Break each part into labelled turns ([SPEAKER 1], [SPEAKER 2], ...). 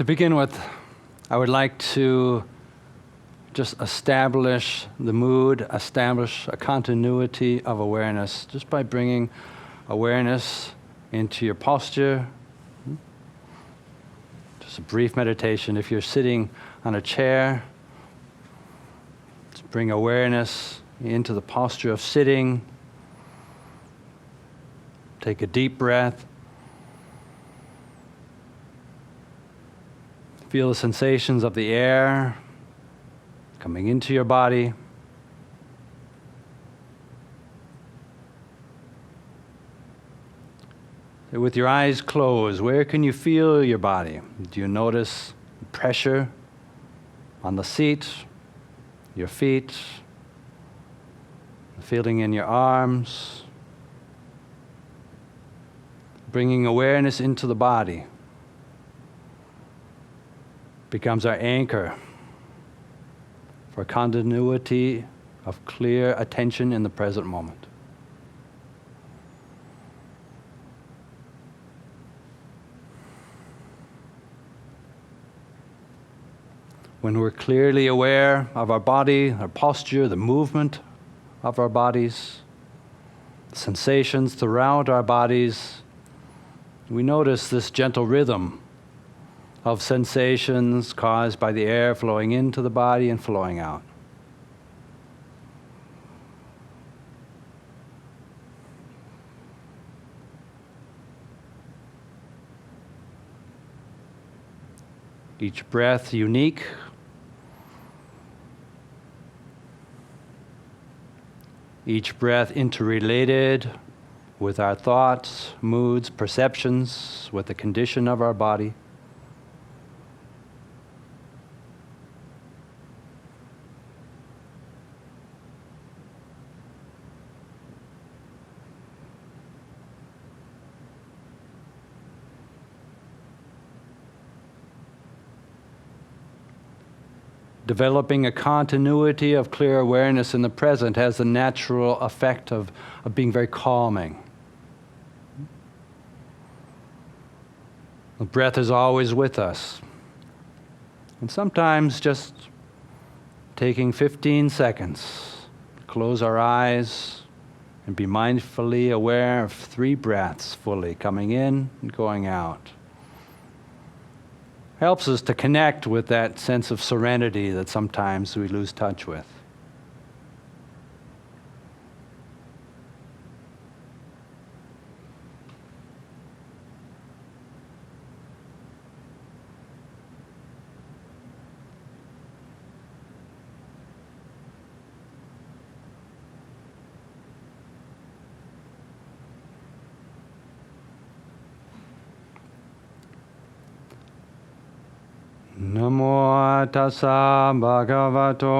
[SPEAKER 1] To begin with, I would like to just establish the mood, establish a continuity of awareness, just by bringing awareness into your posture. Just a brief meditation. If you're sitting on a chair, just bring awareness into the posture of sitting. Take a deep breath. Feel the sensations of the air coming into your body. With your eyes closed, where can you feel your body? Do you notice pressure on the seat, your feet, the feeling in your arms? Bringing awareness into the body becomes our anchor for continuity of clear attention in the present moment. When we're clearly aware of our body, our posture, the movement of our bodies, sensations throughout our bodies, we notice this gentle rhythm of sensations caused by the air flowing into the body and flowing out. Each breath unique. Each breath interrelated with our thoughts, moods, perceptions, with the condition of our body. Developing a continuity of clear awareness in the present has the natural effect of being very calming. The breath is always with us. And sometimes just taking 15 seconds, close our eyes and be mindfully aware of 3 breaths fully coming in and going out. Helps us to connect with that sense of serenity that sometimes we lose touch with. Namo tassa bhagavato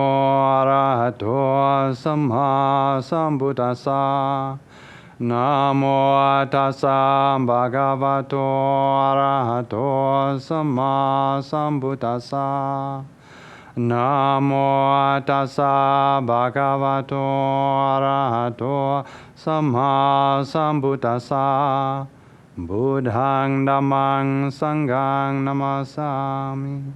[SPEAKER 1] arahato samma sambuddhassa. Namo tassa bhagavato arahato samma sambuddhassa. Namo tassa bhagavato arahato samma sambuddhassa. Buddhang dhammang sanghang namasami.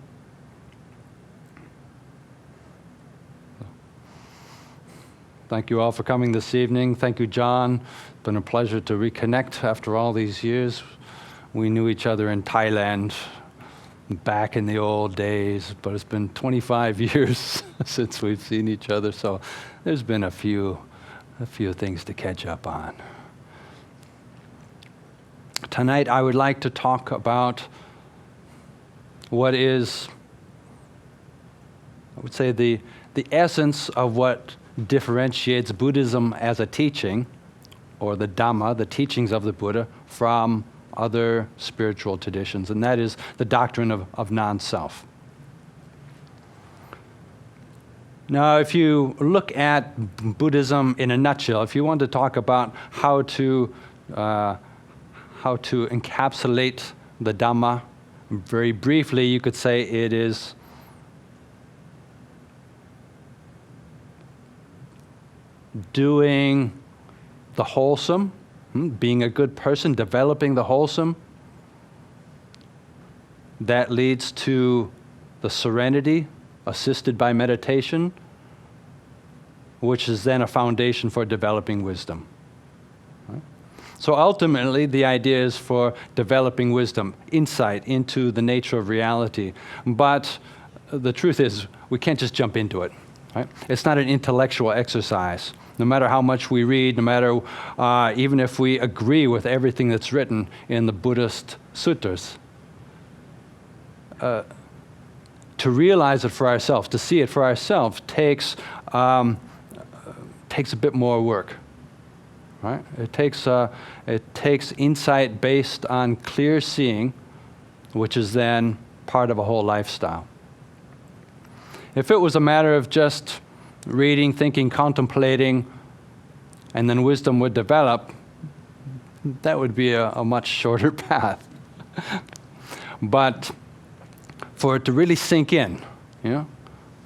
[SPEAKER 1] Thank you all for coming this evening. Thank you, John. It's been a pleasure to reconnect after all these years. We knew each other in Thailand back in the old days, but it's been 25 years since we've seen each other, so there's been a few things to catch up on. Tonight, I would like to talk about what is, I would say, the essence of what differentiates Buddhism as a teaching, or the Dhamma, the teachings of the Buddha, from other spiritual traditions, and that is the doctrine of non-self. Now, if you look at Buddhism in a nutshell, if you want to talk about how to encapsulate the Dhamma, very briefly, you could say it is doing the wholesome, being a good person, developing the wholesome, that leads to the serenity assisted by meditation, which is then a foundation for developing wisdom. Right? So ultimately, the idea is for developing wisdom, insight into the nature of reality. But the truth is, we can't just jump into it. Right? It's not an intellectual exercise. No matter how much we read, no matter even if we agree with everything that's written in the Buddhist sutras, to realize it for ourselves, to see it for ourselves, takes a bit more work. Right? It takes insight based on clear seeing, which is then part of a whole lifestyle. If it was a matter of just reading, thinking, contemplating, and then wisdom would develop, that would be a much shorter path. But for it to really sink in,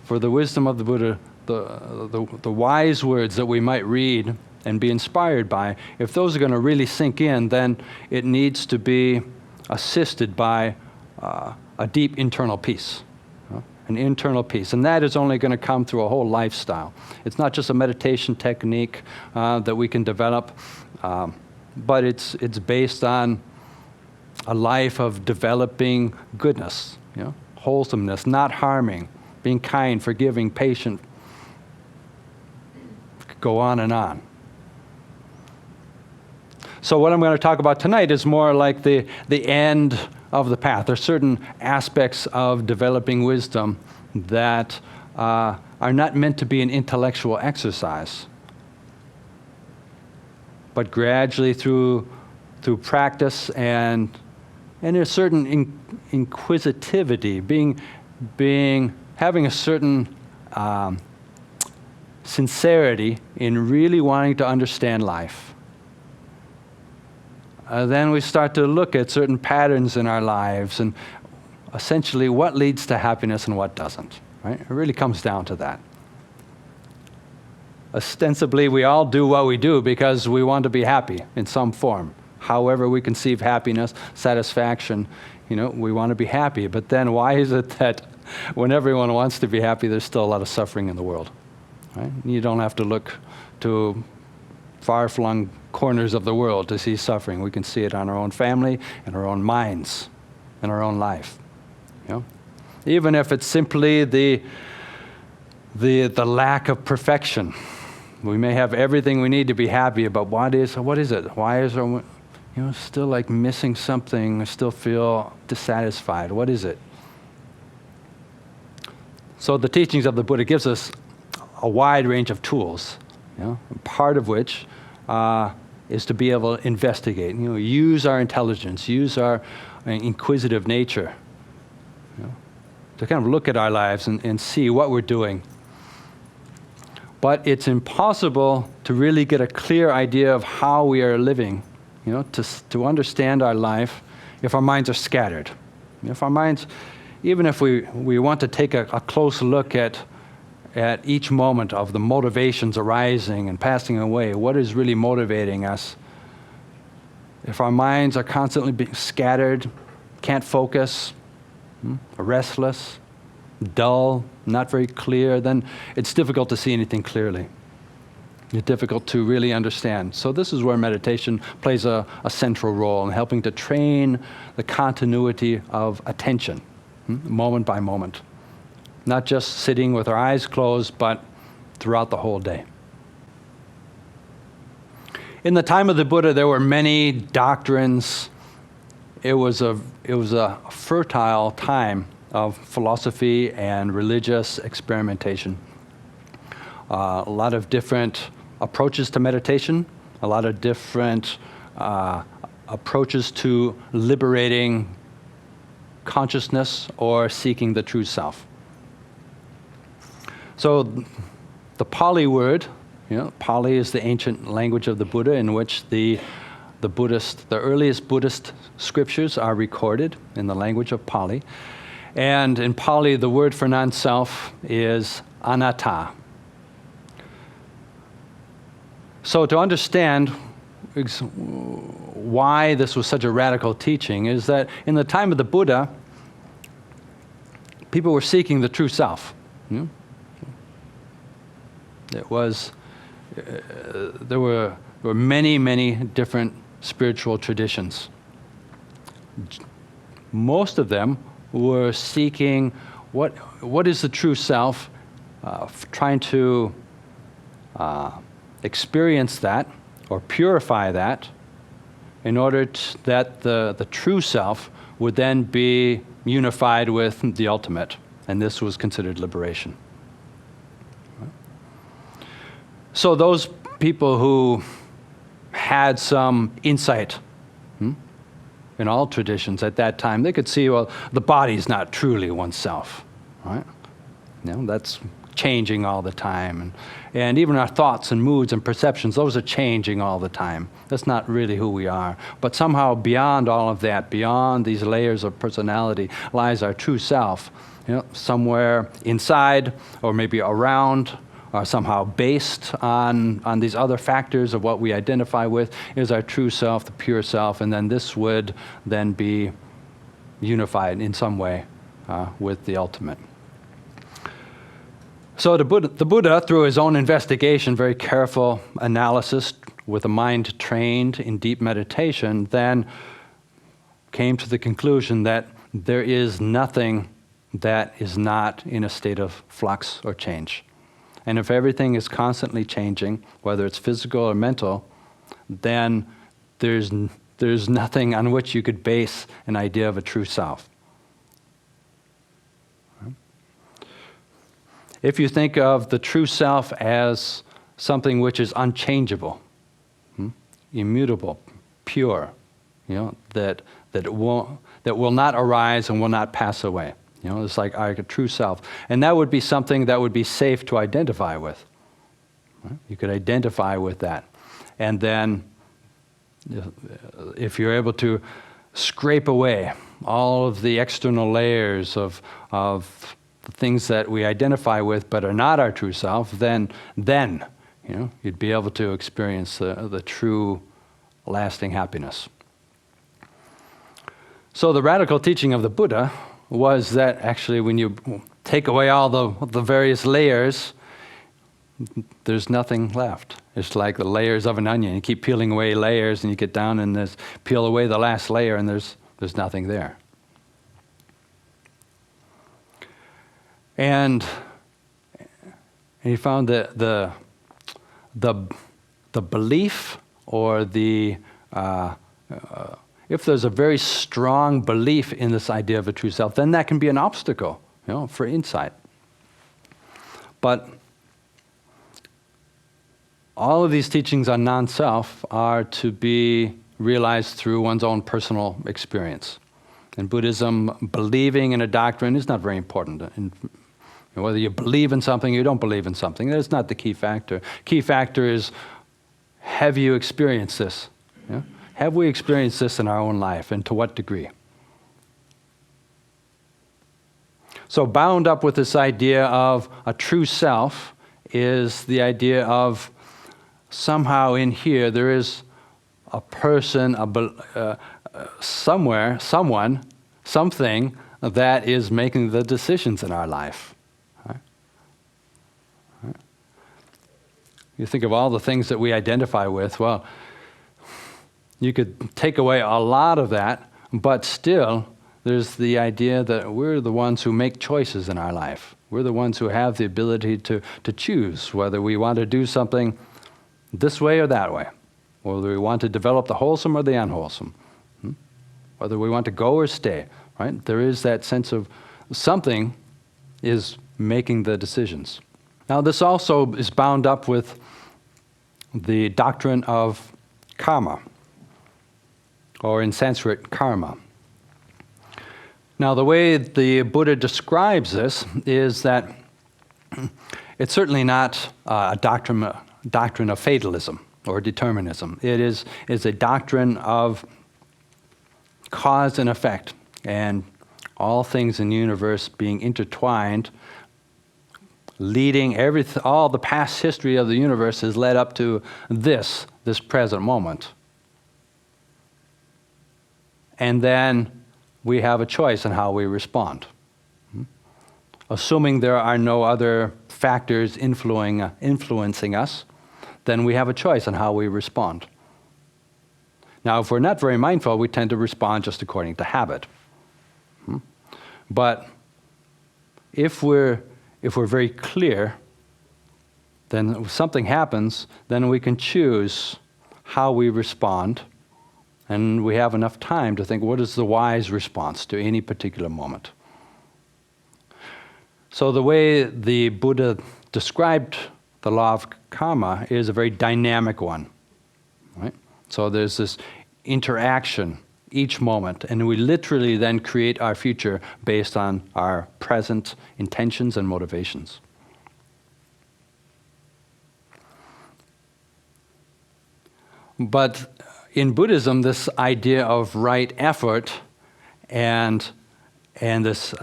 [SPEAKER 1] for the wisdom of the Buddha, the wise words that we might read and be inspired by, if those are going to really sink in, then it needs to be assisted by a deep internal peace. An internal peace. And that is only going to come through a whole lifestyle. It's not just a meditation technique that we can develop, but it's based on a life of developing goodness, wholesomeness, not harming, being kind, forgiving, patient. Go on and on. So what I'm going to talk about tonight is more like the end of the path. There are certain aspects of developing wisdom that are not meant to be an intellectual exercise, but gradually through practice and a certain inquisitivity, having a certain sincerity in really wanting to understand life. Then we start to look at certain patterns in our lives and essentially what leads to happiness and what doesn't. Right? It really comes down to that. Ostensibly, we all do what we do because we want to be happy in some form. However we conceive happiness, satisfaction, we want to be happy. But then why is it that when everyone wants to be happy, there's still a lot of suffering in the world? Right? You don't have to look to far-flung corners of the world to see suffering. We can see it on our own family, in our own minds, in our own life. Even if it's simply the lack of perfection. We may have everything we need to be happy, but what is it? Why is there, still like missing something? I still feel dissatisfied. What is it? So the teachings of the Buddha gives us a wide range of tools, part of which is to be able to investigate, use our intelligence, use our inquisitive nature, to kind of look at our lives and see what we're doing. But it's impossible to really get a clear idea of how we are living, to understand our life if our minds are scattered. If our minds, even if we want to take a close look at each moment of the motivations arising and passing away, what is really motivating us? If our minds are constantly being scattered, can't focus, restless, dull, not very clear, then it's difficult to see anything clearly. It's difficult to really understand. So this is where meditation plays a central role in helping to train the continuity of attention, moment by moment. Not just sitting with our eyes closed, but throughout the whole day. In the time of the Buddha, there were many doctrines. It was a fertile time of philosophy and religious experimentation. A lot of different approaches to meditation, a lot of different approaches to liberating consciousness or seeking the true self. So the Pali word, Pali is the ancient language of the Buddha in which the earliest Buddhist scriptures are recorded in the language of Pali. And in Pali, the word for non-self is anatta. So to understand why this was such a radical teaching is that in the time of the Buddha, people were seeking the true self. It was, there were many, many different spiritual traditions. Most of them were seeking what is the true self, trying to experience that or purify that in order that the true self would then be unified with the ultimate, and this was considered liberation. So those people who had some insight in all traditions at that time, they could see, well, the body's not truly oneself, right? That's changing all the time. And even our thoughts and moods and perceptions, those are changing all the time. That's not really who we are. But somehow beyond all of that, beyond these layers of personality, lies our true self, somewhere inside or maybe around or somehow based on these other factors of what we identify with is our true self, the pure self, and then this would then be unified in some way with the ultimate. So the Buddha, through his own investigation, very careful analysis with a mind trained in deep meditation, then came to the conclusion that there is nothing that is not in a state of flux or change. And if everything is constantly changing, whether it's physical or mental, then there's nothing on which you could base an idea of a true self. If you think of the true self as something which is unchangeable, immutable, pure, that will not arise and will not pass away. It's like our true self. And that would be something that would be safe to identify with. Right? You could identify with that. And then if you're able to scrape away all of the external layers of the things that we identify with but are not our true self, then you'd be able to experience the true lasting happiness. So the radical teaching of the Buddha was that actually when you take away all the various layers, there's nothing left. It's like the layers of an onion. You keep peeling away layers and you get down and peel away the last layer and there's nothing there. And he found that the belief or if there's a very strong belief in this idea of a true self, then that can be an obstacle, for insight. But all of these teachings on non-self are to be realized through one's own personal experience. In Buddhism, believing in a doctrine is not very important. Whether you believe in something or you don't believe in something, that's not the key factor. Key factor is, have you experienced this? Have we experienced this in our own life, and to what degree? So bound up with this idea of a true self is the idea of somehow in here there is a person, somewhere, someone, something that is making the decisions in our life. Right? You think of all the things that we identify with, well, you could take away a lot of that, but still there's the idea that we're the ones who make choices in our life. We're the ones who have the ability to choose whether we want to do something this way or that way, whether we want to develop the wholesome or the unwholesome, whether we want to go or stay, right? There is that sense of something is making the decisions. Now this also is bound up with the doctrine of karma, or in Sanskrit, karma. Now, the way the Buddha describes this is that it's certainly not a doctrine of fatalism or determinism. It is a doctrine of cause and effect, and all things in the universe being intertwined, leading all the past history of the universe has led up to this present moment. And then we have a choice in how we respond. assuming there are no other factors influencing us, then we have a choice on how we respond. Now, if we're not very mindful, we tend to respond just according to habit. But if we're very clear, then if something happens, then we can choose how we respond, and we have enough time to think, what is the wise response to any particular moment? So the way the Buddha described the law of karma is a very dynamic one, right? So there's this interaction each moment, and we literally then create our future based on our present intentions and motivations. But in Buddhism, this idea of right effort and this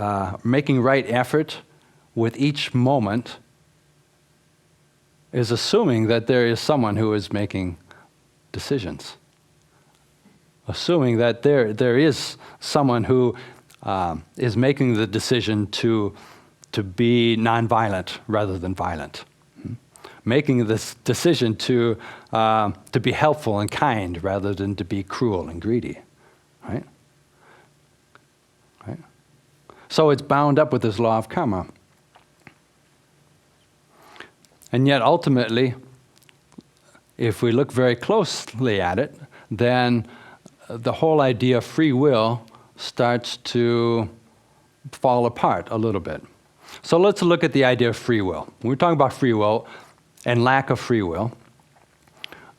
[SPEAKER 1] making right effort with each moment is assuming that there is someone who is making decisions. Assuming that there is someone who is making the decision to be nonviolent rather than violent. Making this decision to be helpful and kind rather than to be cruel and greedy, right? Right? So it's bound up with this law of karma. And yet ultimately, if we look very closely at it, then the whole idea of free will starts to fall apart a little bit. So let's look at the idea of free will. When we're talking about free will and lack of free will,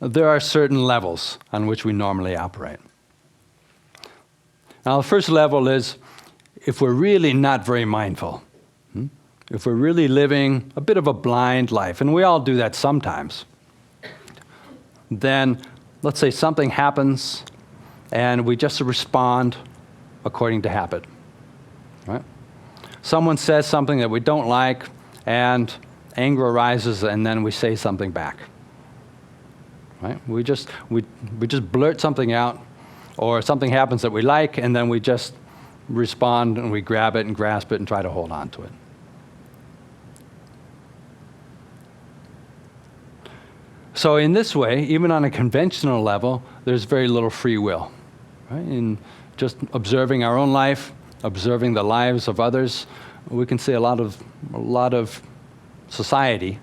[SPEAKER 1] there are certain levels on which we normally operate. Now, the first level is if we're really not very mindful, if we're really living a bit of a blind life, and we all do that sometimes, then let's say something happens and we just respond according to habit, right? Someone says something that we don't like and anger arises, and then we say something back, right? We just blurt something out, or something happens that we like, and then we just respond and we grab it and grasp it and try to hold on to it. So in this way, even on a conventional level, there's very little free will, right? In just observing our own life, observing the lives of others, we can see a lot of society,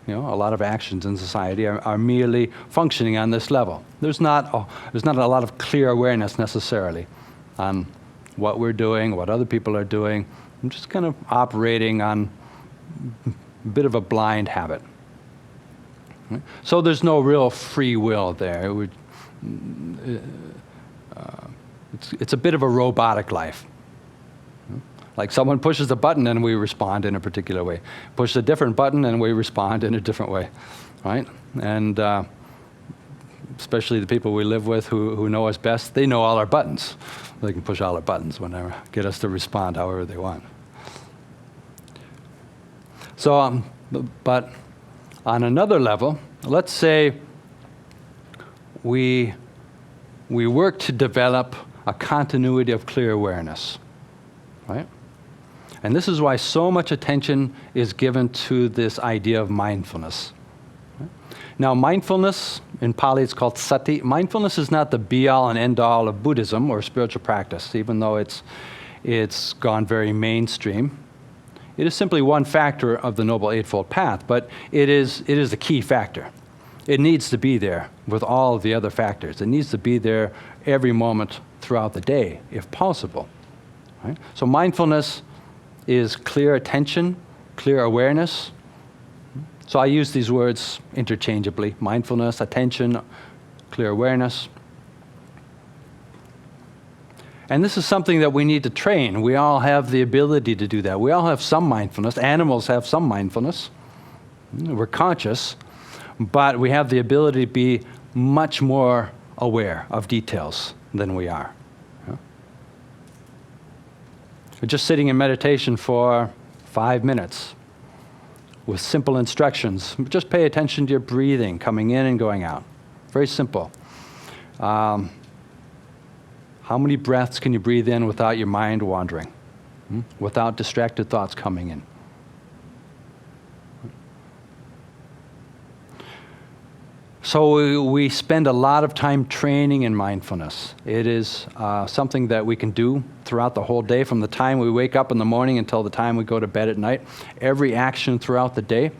[SPEAKER 1] a lot of actions in society are merely functioning on this level. There's not a lot of clear awareness necessarily on what we're doing, what other people are doing. I'm just kind of operating on a bit of a blind habit. So there's no real free will there. It's a bit of a robotic life. Like someone pushes a button and we respond in a particular way. Push a different button and we respond in a different way, right? And especially the people we live with who know us best, they know all our buttons. They can push all our buttons whenever, get us to respond however they want. So, but on another level, let's say we work to develop a continuity of clear awareness, right? And this is why so much attention is given to this idea of mindfulness. Right? Now, mindfulness, in Pali it's called sati. Mindfulness is not the be-all and end-all of Buddhism or spiritual practice, even though it's gone very mainstream. It is simply one factor of the Noble Eightfold Path, but it is a key factor. It needs to be there with all of the other factors. It needs to be there every moment throughout the day, if possible. Right? So mindfulness is clear attention, clear awareness. So I use these words interchangeably: mindfulness, attention, clear awareness. And this is something that we need to train. We all have the ability to do that. We all have some mindfulness. Animals have some mindfulness. We're conscious, but we have the ability to be much more aware of details than we are. Just sitting in meditation for 5 minutes with simple instructions. Just pay attention to your breathing, coming in and going out. Very simple. How many breaths can you breathe in without your mind wandering? Without distracted thoughts coming in? So we spend a lot of time training in mindfulness. It is something that we can do throughout the whole day, from the time we wake up in the morning until the time we go to bed at night. Every action throughout the day,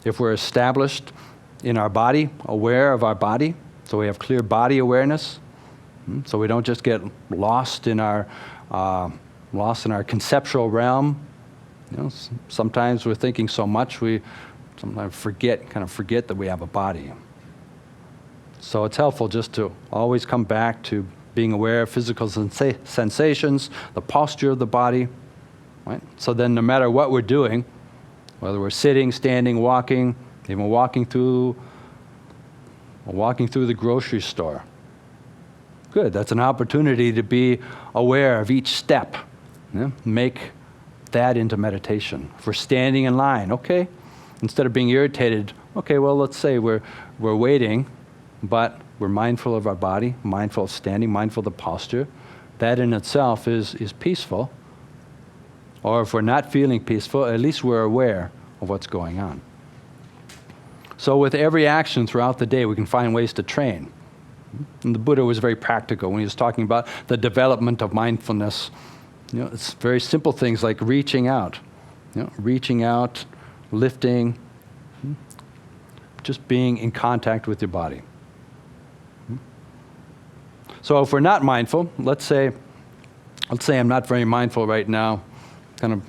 [SPEAKER 1] if we're established in our body, aware of our body, so we have clear body awareness, so we don't just get lost in our conceptual realm. Sometimes we're thinking so much we sometimes forget that we have a body. So it's helpful just to always come back to being aware of physical sensations, the posture of the body, right? So then no matter what we're doing, whether we're sitting, standing, walking, even walking through the grocery store, good, that's an opportunity to be aware of each step. Make that into meditation. If we're standing in line, okay, instead of being irritated, okay, well, let's say we're waiting, but we're mindful of our body, mindful of standing, mindful of the posture. That in itself is peaceful. Or if we're not feeling peaceful, at least we're aware of what's going on. So with every action throughout the day, we can find ways to train. And the Buddha was very practical when he was talking about the development of mindfulness. It's very simple things like reaching out, lifting, just being in contact with your body. So if we're not mindful, let's say I'm not very mindful right now, kind of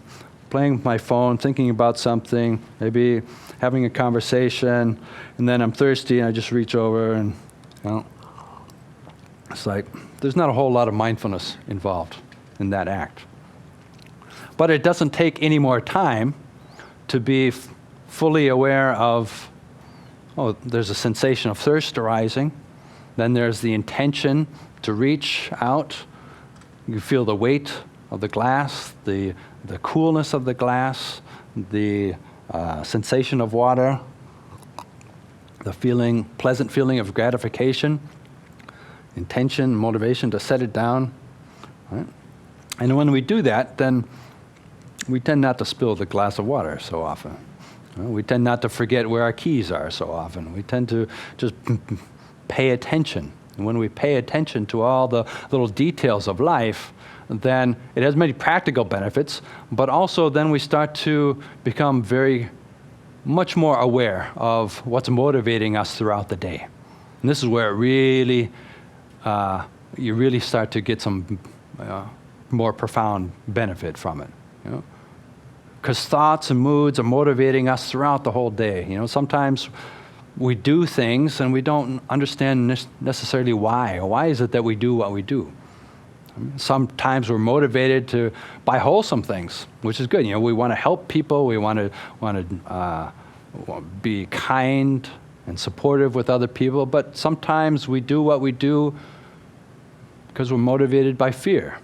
[SPEAKER 1] playing with my phone, thinking about something, maybe having a conversation, and then I'm thirsty and I just reach over and, it's like there's not a whole lot of mindfulness involved in that act. But it doesn't take any more time to be fully aware of, there's a sensation of thirst arising. Then there's the intention to reach out. You feel the weight of the glass, the coolness of the glass, the sensation of water, the pleasant feeling of gratification, intention, motivation to set it down. Right? And when we do that, then we tend not to spill the glass of water so often. We tend not to forget where our keys are so often. We tend to just pay attention. And when we pay attention to all the little details of life, then it has many practical benefits, but also then we start to become much more aware of what's motivating us throughout the day. And this is where you really start to get some more profound benefit from it. Because thoughts and moods are motivating us throughout the whole day. Sometimes we do things and we don't understand necessarily why. Why is it that we do what we do? Sometimes we're motivated by wholesome things, which is good. We want to help people. We want to be kind and supportive with other people. But sometimes we do what we do because we're motivated by fear.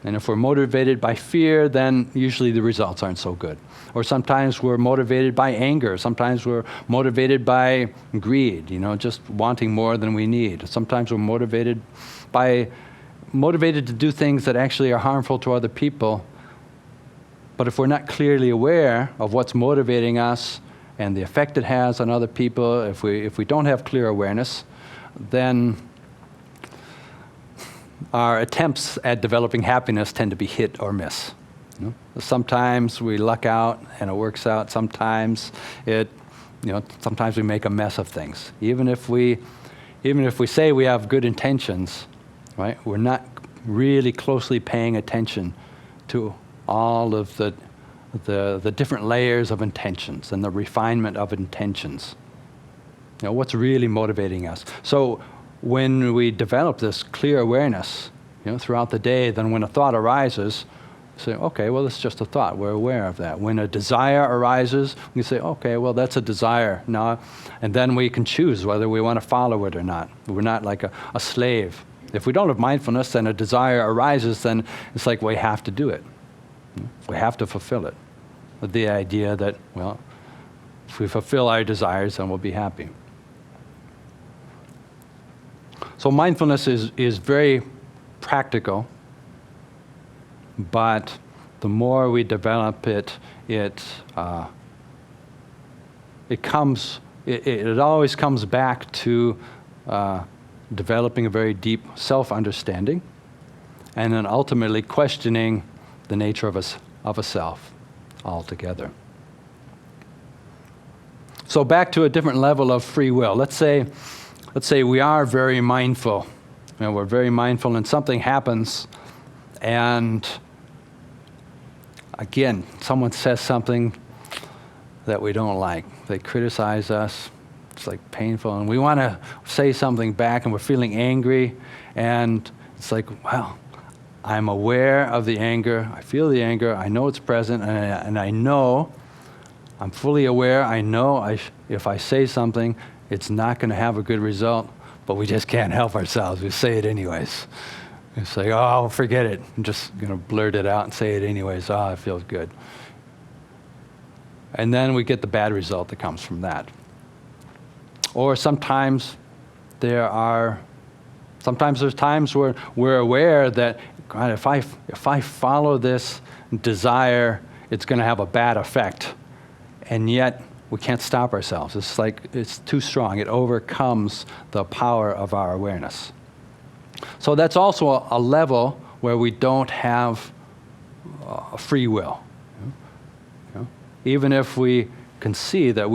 [SPEAKER 1] And if we're motivated by fear, then usually the results aren't so good. Or sometimes we're motivated by anger. Sometimes we're motivated by greed, just wanting more than we need. Sometimes we're motivated to do things that actually are harmful to other people. But if we're not clearly aware of what's motivating us and the effect it has on other people, if we don't have clear awareness, then our attempts at developing happiness tend to be hit or miss. Sometimes we luck out and it works out. Sometimes sometimes we make a mess of things. Even if we say we have good intentions, right? We're not really closely paying attention to all of the different layers of intentions and the refinement of intentions. What's really motivating us. So when we develop this clear awareness, throughout the day, then when a thought arises, say, okay, well, it's just a thought. We're aware of that. When a desire arises, we say, okay, well, that's a desire now, and then we can choose whether we want to follow it or not. We're not like a slave. If we don't have mindfulness, then a desire arises, then it's like we have to do it. We have to fulfill it. With the idea that, well, if we fulfill our desires, then we'll be happy. So mindfulness is very practical, but the more we develop it comes it always comes back to developing a very deep self-understanding, and then ultimately questioning the nature of a self altogether. So back to a different level of free will. Let's say we are very mindful. We're very mindful, and something happens, and again, someone says something that we don't like. They criticize us. It's like painful, and we want to say something back, and we're feeling angry, and it's like, wow, I'm aware of the anger. I feel the anger. I know it's present, and I know, I'm fully aware. I know if I say something, it's not going to have a good result, but we just can't help ourselves. We say it anyways. We say, oh, forget it. I'm just going to blurt it out and say it anyways. Oh, it feels good. And then we get the bad result that comes from that. Or sometimes there's times where we're aware that, God, if I follow this desire, it's going to have a bad effect. And yet we can't stop ourselves. It's like it's too strong. It overcomes the power of our awareness. So that's also a level where we don't have free will. Even if we can see that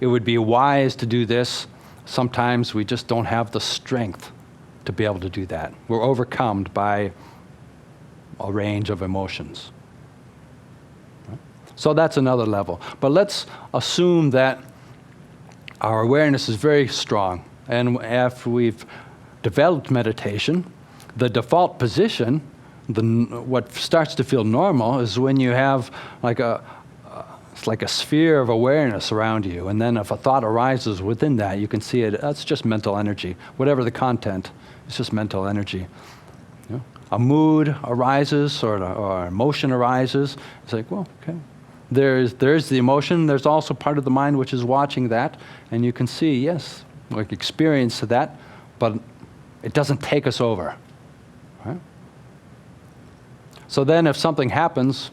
[SPEAKER 1] it would be wise to do this, sometimes we just don't have the strength to be able to do that. We're overcome by a range of emotions. So that's another level. But let's assume that our awareness is very strong, and after we've developed meditation, the default position, what starts to feel normal, is when you have it's like a sphere of awareness around you, and then if a thought arises within that, you can see it. That's just mental energy. Whatever the content, it's just mental energy. A mood arises or emotion arises. It's like, well, okay. There's the emotion. There's also part of the mind which is watching that, and you can see, yes, like experience that, but it doesn't take us over. Right? So then if something happens,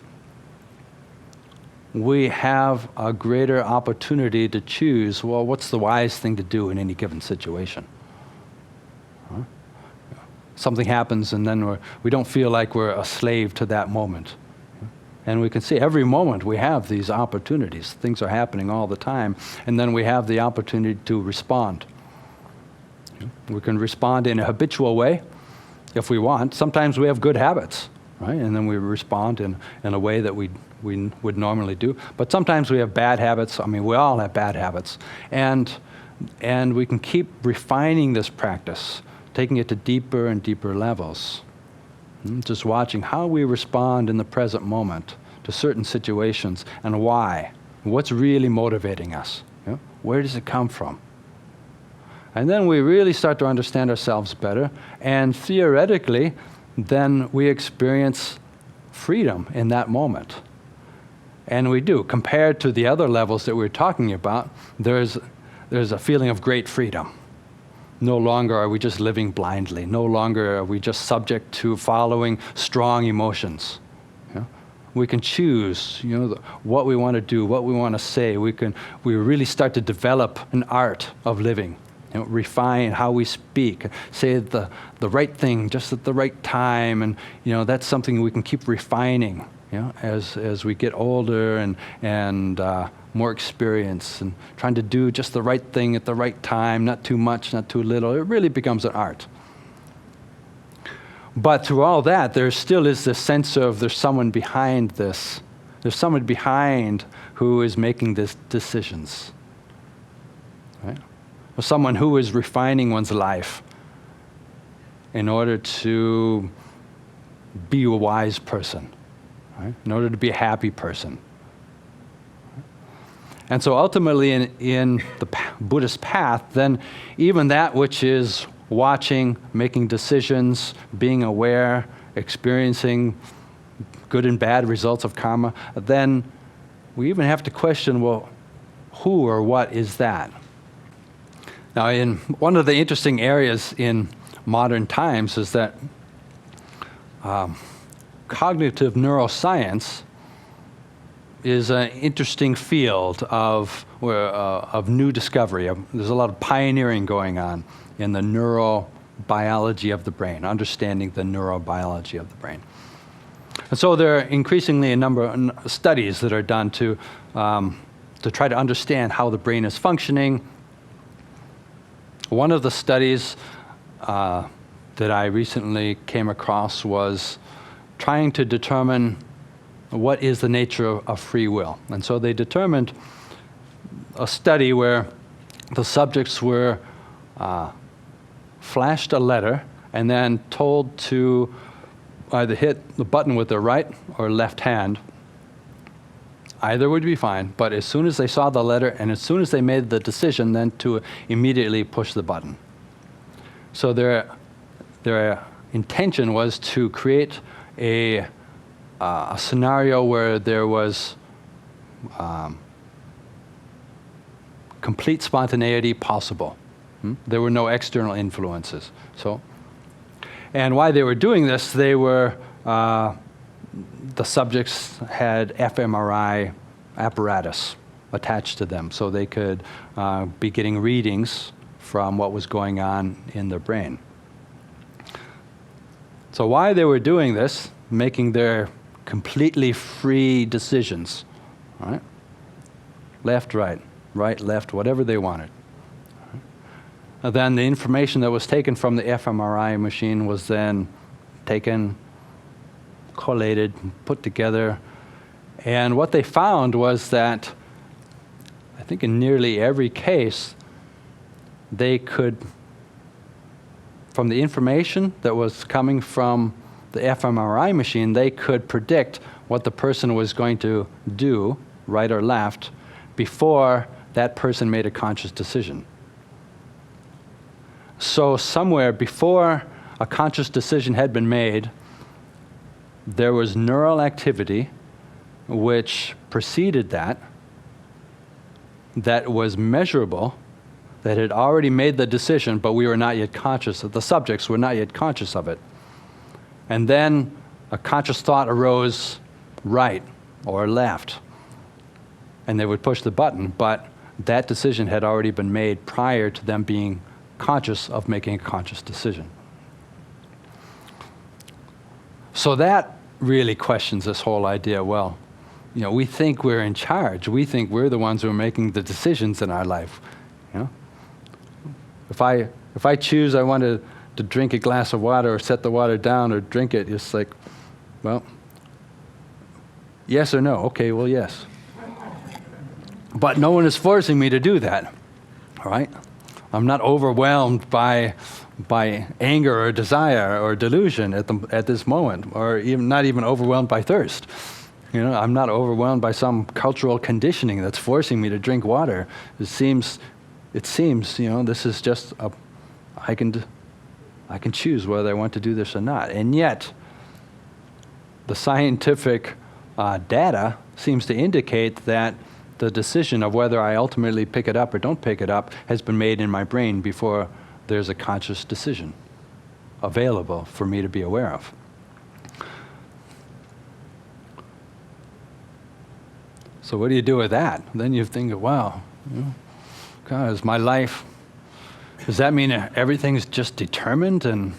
[SPEAKER 1] we have a greater opportunity to choose, well, what's the wise thing to do in any given situation? Huh? Something happens, and then we don't feel like we're a slave to that moment. And we can see every moment we have these opportunities. Things are happening all the time, and then we have the opportunity to respond. We can respond in a habitual way if we want. Sometimes we have good habits, right? And then we respond in a way that we would normally do. But sometimes we have bad habits. I mean, we all have bad habits. And we can keep refining this practice, taking it to deeper and deeper levels. Just watching how we respond in the present moment to certain situations and why. What's really motivating us? Where does it come from? And then we really start to understand ourselves better. And theoretically, then we experience freedom in that moment. And we do. Compared to the other levels that we're talking about, there's a feeling of great freedom. No longer are we just living blindly. No longer are we just subject to following strong emotions. We can choose, what we want to do, what we want to say. We really start to develop an art of living. Refine how we speak, say the right thing just at the right time, and that's something we can keep refining. As we get older and more experience, and trying to do just the right thing at the right time, not too much, not too little. It really becomes an art. But through all that, there still is this sense of there's someone behind this. There's someone behind who is making these decisions. Right? Or someone who is refining one's life in order to be a wise person. Right? In order to be a happy person. And so ultimately in the Buddhist path, then even that which is watching, making decisions, being aware, experiencing good and bad results of karma, then we even have to question, well, who or what is that? Now, in one of the interesting areas in modern times is that cognitive neuroscience is an interesting field of new discovery. There's a lot of pioneering going on in the neurobiology of the brain, understanding the neurobiology of the brain. And so there are increasingly a number of studies that are done to try to understand how the brain is functioning. One of the studies that I recently came across was trying to determine what is the nature of free will. And so they determined a study where the subjects were flashed a letter and then told to either hit the button with their right or left hand. Either would be fine, but as soon as they saw the letter and as soon as they made the decision, then to immediately push the button. So their intention was to create a scenario where there was complete spontaneity possible. There were no external influences. And while they were doing this, they were the subjects had fMRI apparatus attached to them, so they could be getting readings from what was going on in their brain. So while they were doing this, making their completely free decisions, right? Left, right, right, left, whatever they wanted. And then the information that was taken from the fMRI machine was then taken, collated, put together. And what they found was that, I think in nearly every case, they could, from the information that was coming from the fMRI machine, they could predict what the person was going to do, right or left, before that person made a conscious decision. So somewhere before a conscious decision had been made, there was neural activity which preceded that was measurable, that had already made the decision, but we were not yet conscious of, the subjects were not yet conscious of it. And then a conscious thought arose, right or left, and they would push the button, but that decision had already been made prior to them being conscious of making a conscious decision. So that really questions this whole idea. Well, we think we're in charge. We think we're the ones who are making the decisions in our life. If I choose I want to drink a glass of water or set the water down or drink it, it's like, well, yes or no? Okay, well, yes. But no one is forcing me to do that, all right? I'm not overwhelmed by anger or desire or delusion at this moment, or even not even overwhelmed by thirst. I'm not overwhelmed by some cultural conditioning that's forcing me to drink water. It seems, this is just I can choose whether I want to do this or not. And yet, the scientific data seems to indicate that the decision of whether I ultimately pick it up or don't pick it up has been made in my brain before there's a conscious decision available for me to be aware of. So what do you do with that? Then you think, wow, God, is my life, does that mean everything's just determined and,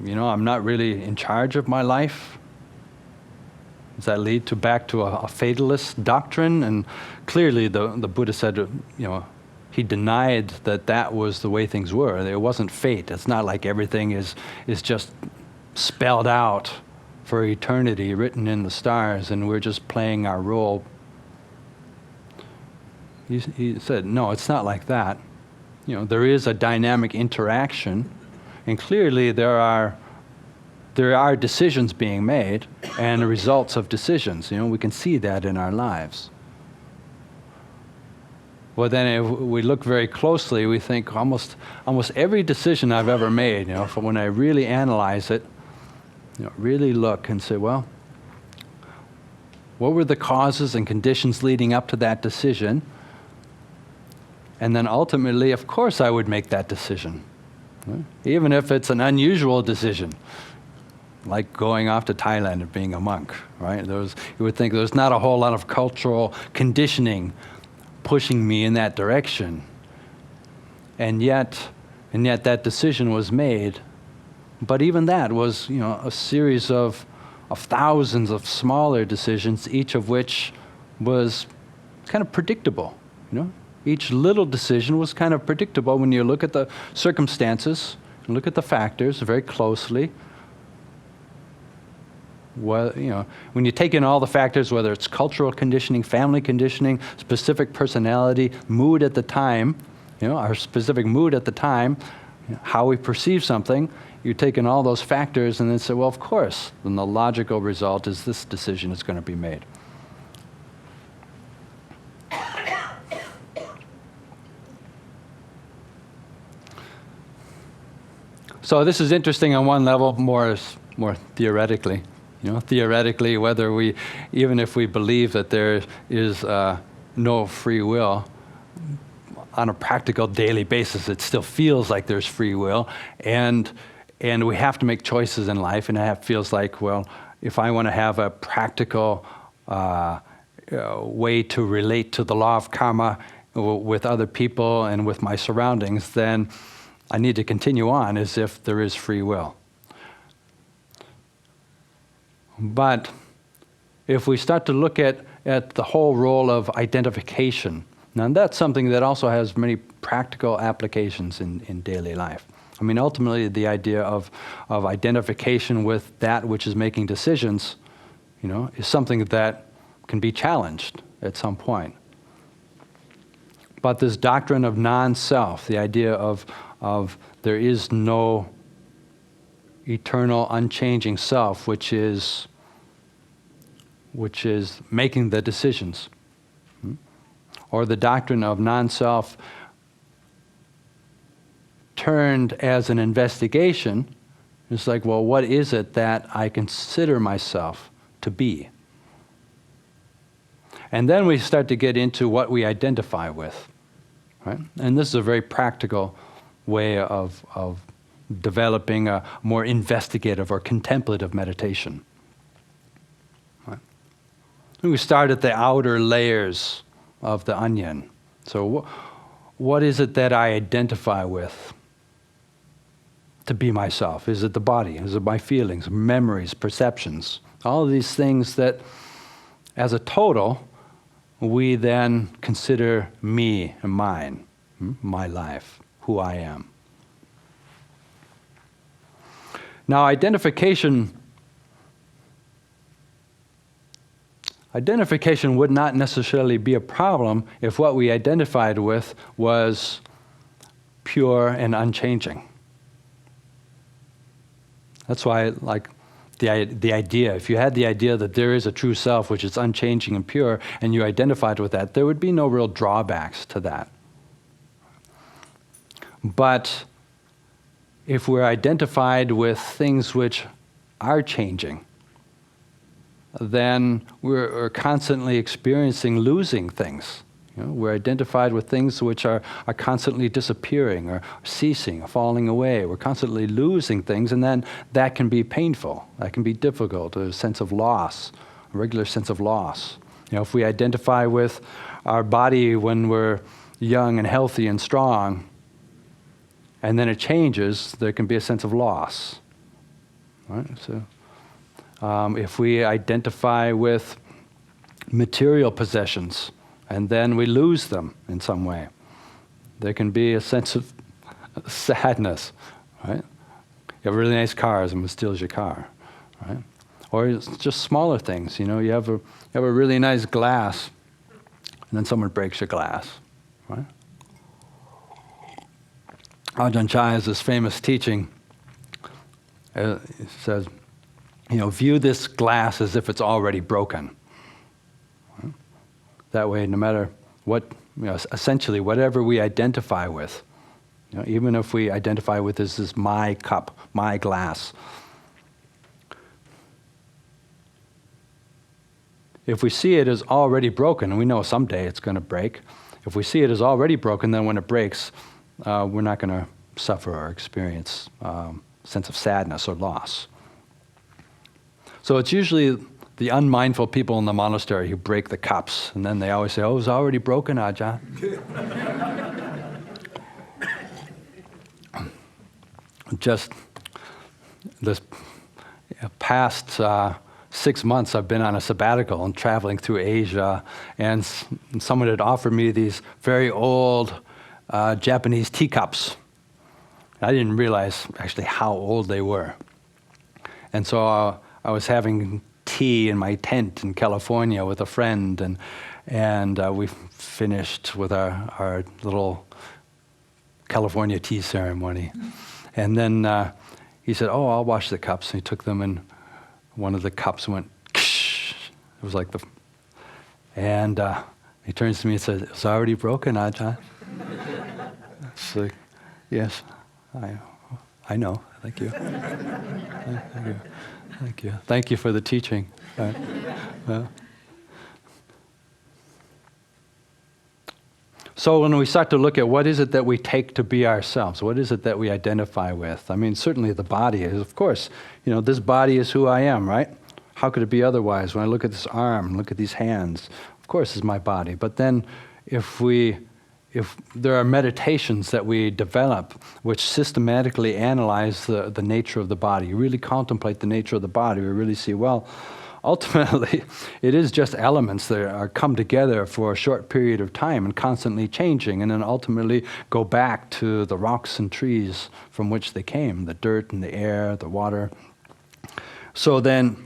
[SPEAKER 1] I'm not really in charge of my life? Does that lead back to a fatalist doctrine? And clearly the Buddha said, he denied that was the way things were. It wasn't fate. It's not like everything is just spelled out for eternity, written in the stars, and we're just playing our role. He said, no, it's not like that. There is a dynamic interaction, and clearly there are decisions being made and the results of decisions. We can see that in our lives. Well, then if we look very closely, we think almost every decision I've ever made, from when I really analyze it, really look and say, well, what were the causes and conditions leading up to that decision? And then ultimately, of course, I would make that decision, even if it's an unusual decision. like going off to Thailand and being a monk, right? You would think there's not a whole lot of cultural conditioning pushing me in that direction. And yet that decision was made. But even that was, a series of thousands of smaller decisions, each of which was kind of predictable, Each little decision was kind of predictable when you look at the circumstances, and look at the factors very closely. Well, when you take in all the factors, whether it's cultural conditioning, family conditioning, specific personality, mood at the time, our specific mood at the time, how we perceive something, you take in all those factors and then say, well, of course, then the logical result is this decision is going to be made. So this is interesting on one level, more theoretically. Theoretically, even if we believe that there is no free will, on a practical daily basis, it still feels like there's free will, and we have to make choices in life, and it feels like, well, if I want to have a practical way to relate to the law of karma with other people and with my surroundings, then I need to continue on as if there is free will. But if we start to look at the whole role of identification, now that's something that also has many practical applications in daily life. I mean, ultimately, the idea of identification with that which is making decisions, is something that can be challenged at some point. But this doctrine of non-self, the idea of there is no eternal, unchanging self, which is making the decisions, or the doctrine of non-self turned as an investigation. It's like, well, what is it that I consider myself to be? And then we start to get into what we identify with, right? And this is a very practical way of developing a more investigative or contemplative meditation. Right? We start at the outer layers of the onion. So what is it that I identify with to be myself? Is it the body? Is it my feelings, memories, perceptions? All of these things that, as a total, we then consider me and mine, my life, who I am. Now, identification would not necessarily be a problem if what we identified with was pure and unchanging. That's why, like, the idea, if you had the idea that there is a true self which is unchanging and pure, and you identified with that, there would be no real drawbacks to that. But if we're identified with things which are changing, then we're constantly experiencing losing things. We're identified with things which are constantly disappearing or ceasing, or falling away. We're constantly losing things, and then that can be painful. That can be difficult, a sense of loss, a regular sense of loss. If we identify with our body when we're young and healthy and strong, and then it changes, there can be a sense of loss. Right? So, if we identify with material possessions, and then we lose them in some way, there can be a sense of sadness, right? You have a really nice car, someone steals your car, right? Or it's just smaller things, you have a really nice glass, and then someone breaks your glass, right? Ajahn Chah has this famous teaching. It says, view this glass as if it's already broken. That way, no matter what, essentially whatever we identify with, even if we identify with this is my cup, my glass, if we see it as already broken, and we know someday it's going to break, if we see it as already broken, then when it breaks, we're not going to suffer or experience sense of sadness or loss. So it's usually the unmindful people in the monastery who break the cups, and then they always say, "Oh, it's already broken, Ajahn." Just this past 6 months, I've been on a sabbatical and traveling through Asia, and someone had offered me these very old Japanese teacups. I didn't realize actually how old they were. And so I was having tea in my tent in California with a friend, and we finished with our little California tea ceremony. And then he said, "Oh, I'll wash the cups." And he took them, and one of the cups went, ksh. It was like and he turns to me and says, "It's already broken, Ajahn." It's like, yes, I know. Thank you. Thank you. Thank you. Thank you for the teaching. So when we start to look at what is it that we take to be ourselves, what is it that we identify with? I mean, certainly the body is, of course, this body is who I am, right? How could it be otherwise? When I look at this arm, look at these hands, of course it's my body. But then if there are meditations that we develop which systematically analyze the nature of the body, really contemplate the nature of the body, we really see, well, ultimately, it is just elements that are come together for a short period of time and constantly changing, and then ultimately go back to the rocks and trees from which they came, the dirt and the air, the water. So then,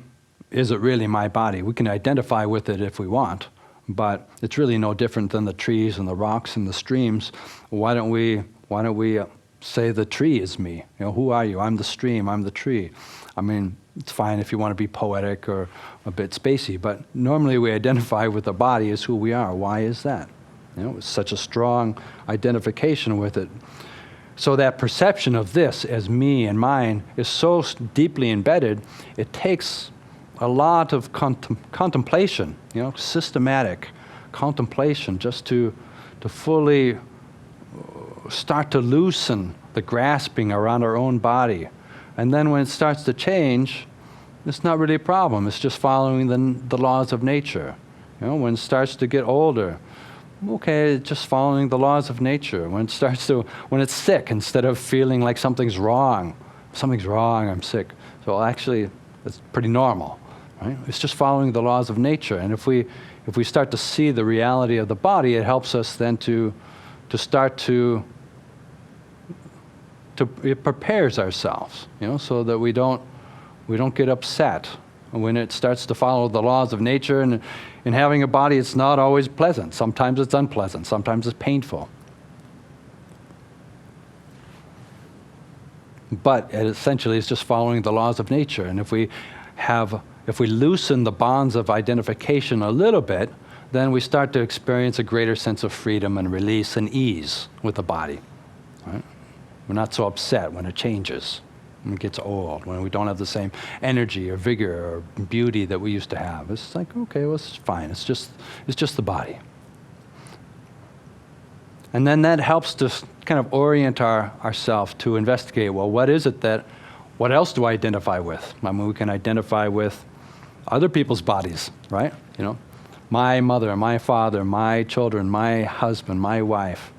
[SPEAKER 1] is it really my body? We can identify with it if we want, but it's really no different than the trees and the rocks and the streams. Why don't we say the tree is me? Who are you? I'm the stream, I'm the tree. I mean, it's fine if you want to be poetic or a bit spacey, but normally we identify with the body as who we are. Why is that? It's such a strong identification with it. So that perception of this as me and mine is so deeply embedded, it takes a lot of contemplation, systematic contemplation, just to fully start to loosen the grasping around our own body. And then when it starts to change, it's not really a problem. It's just following the laws of nature. When it starts to get older, okay, just following the laws of nature. When it's sick, instead of feeling like something's wrong, I'm sick. So actually, it's pretty normal, right? It's just following the laws of nature. And if we start to see the reality of the body, it helps us then to start to it prepares ourselves, so that we don't get upset when it starts to follow the laws of nature. And in having a body, it's not always pleasant. Sometimes it's unpleasant. Sometimes it's painful. But essentially, it's just following the laws of nature. And if we loosen the bonds of identification a little bit, then we start to experience a greater sense of freedom and release and ease with the body, right? We're not so upset when it changes, when it gets old, when we don't have the same energy or vigor or beauty that we used to have. It's like, okay, well, it's fine. It's just the body. And then that helps to kind of orient ourselves to investigate, well, what else do I identify with? I mean, we can identify with other people's bodies, right? My mother, my father, my children, my husband, my wife.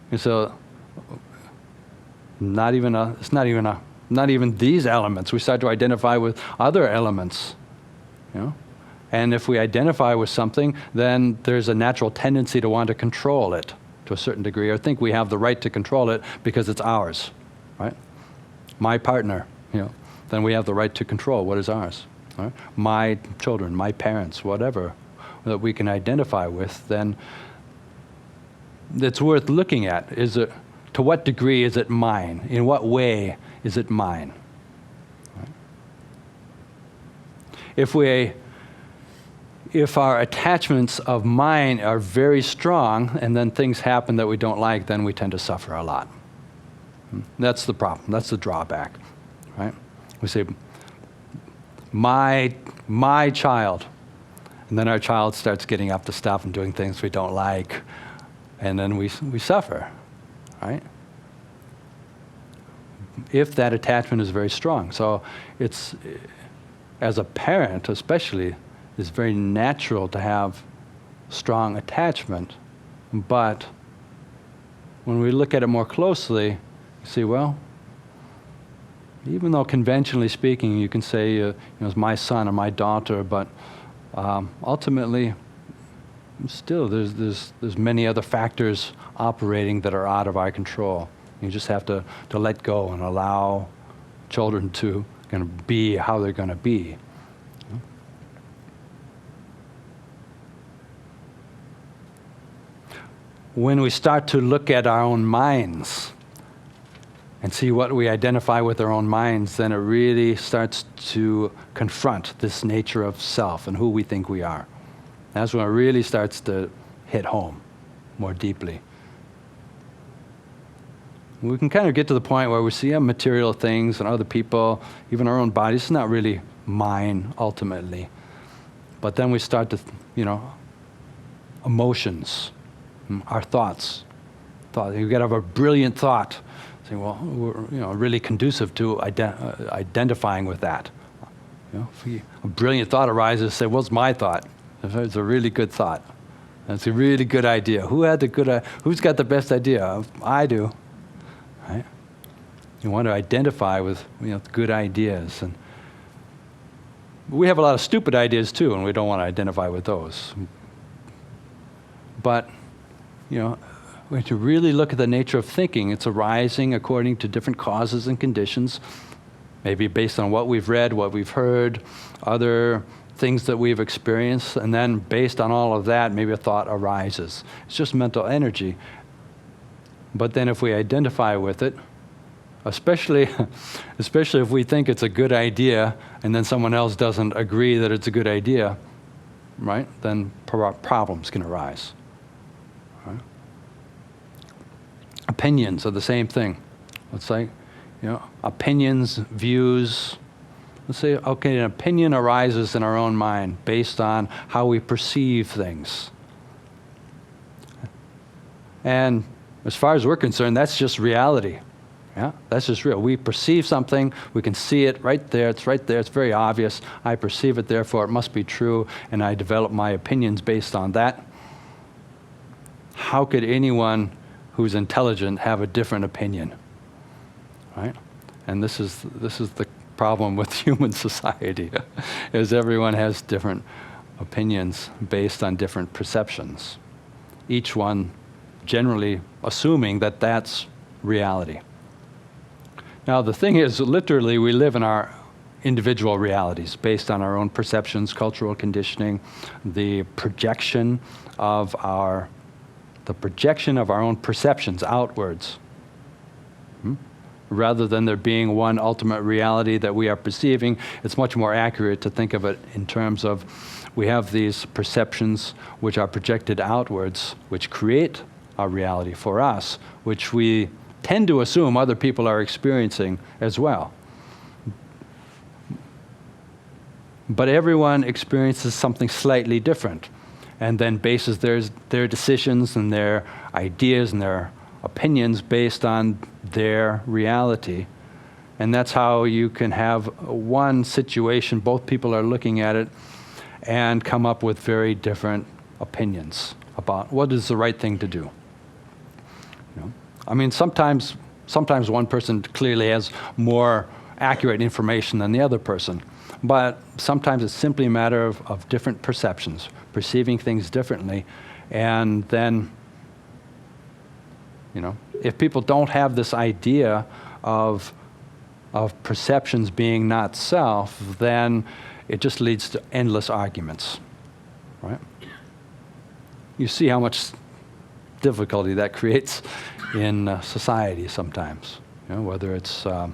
[SPEAKER 1] And so not even these elements. We start to identify with other elements, And if we identify with something, then there's a natural tendency to want to control it to a certain degree, or think we have the right to control it because it's ours, right? My partner, then we have the right to control what is ours. Right? My children, my parents, whatever that we can identify with, then it's worth looking at. To what degree is it mine? In what way is it mine? Right? If our attachments of mine are very strong, and then things happen that we don't like, then we tend to suffer a lot. That's the problem. That's the drawback, right? We say, my child, and then our child starts getting up to stuff and doing things we don't like, and then we suffer, right? if that attachment is very strong. So it's, as a parent especially, it's very natural to have strong attachment, but when we look at it more closely, you see, well, even though conventionally speaking you can say, it's my son or my daughter, but ultimately, still there's many other factors operating that are out of our control. You just have to let go and allow children to kind of be how they're going to be. When we start to look at our own minds and see what we identify with our own minds, then it really starts to confront this nature of self and who we think we are. That's when it really starts to hit home more deeply. We can kind of get to the point where we see material things and other people, even our own bodies, it's not really mine ultimately. But then we start to, emotions, our thoughts. You've got to have a brilliant thought. Say, well, we're really conducive to identifying with that. If a brilliant thought arises, say, what's my thought? It's a really good thought. It's a really good idea. Who's got the best idea? I do. Right? You want to identify with good ideas, and we have a lot of stupid ideas too, and we don't want to identify with those. But when you really look at the nature of thinking, it's arising according to different causes and conditions, maybe based on what we've read, what we've heard, other things that we've experienced, and then based on all of that, maybe a thought arises. It's just mental energy. But then if we identify with it, especially if we think it's a good idea and then someone else doesn't agree that it's a good idea, right? Then problems can arise. Right? Opinions are the same thing. It's like, opinions, views. Let's say, okay, an opinion arises in our own mind based on how we perceive things. And as far as we're concerned, that's just reality. Yeah, that's just real. We perceive something, we can see it right there, it's right there, it's very obvious. I perceive it, therefore it must be true, and I develop my opinions based on that. How could anyone who's intelligent have a different opinion? Right? And this is the problem with human society, is everyone has different opinions based on different perceptions. Each one generally assuming that that's reality. Now the thing is, literally we live in our individual realities based on our own perceptions, cultural conditioning, the projection of our own perceptions outwards. Rather than there being one ultimate reality that we are perceiving, it's much more accurate to think of it in terms of we have these perceptions which are projected outwards, which create our reality for us, which we tend to assume other people are experiencing as well. But everyone experiences something slightly different, and then bases their decisions and their ideas and their opinions based on their reality. And that's how you can have one situation, both people are looking at it, and come up with very different opinions about what is the right thing to do. I mean, sometimes one person clearly has more accurate information than the other person, but sometimes it's simply a matter of different perceptions, perceiving things differently, and then, if people don't have this idea of perceptions being not self, then it just leads to endless arguments, right? You see how much difficulty that creates in society sometimes. Whether it's, it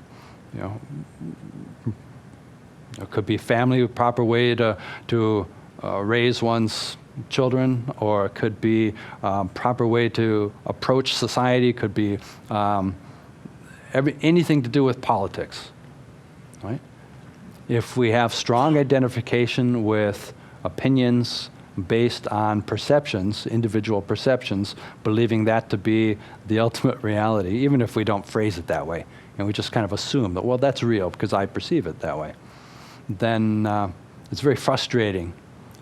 [SPEAKER 1] could be family, a proper way to raise one's children, or it could be proper way to approach society, could be anything to do with politics, right? If we have strong identification with opinions based on perceptions, individual perceptions, believing that to be the ultimate reality, even if we don't phrase it that way, and we just kind of assume that, well, that's real because I perceive it that way, then it's very frustrating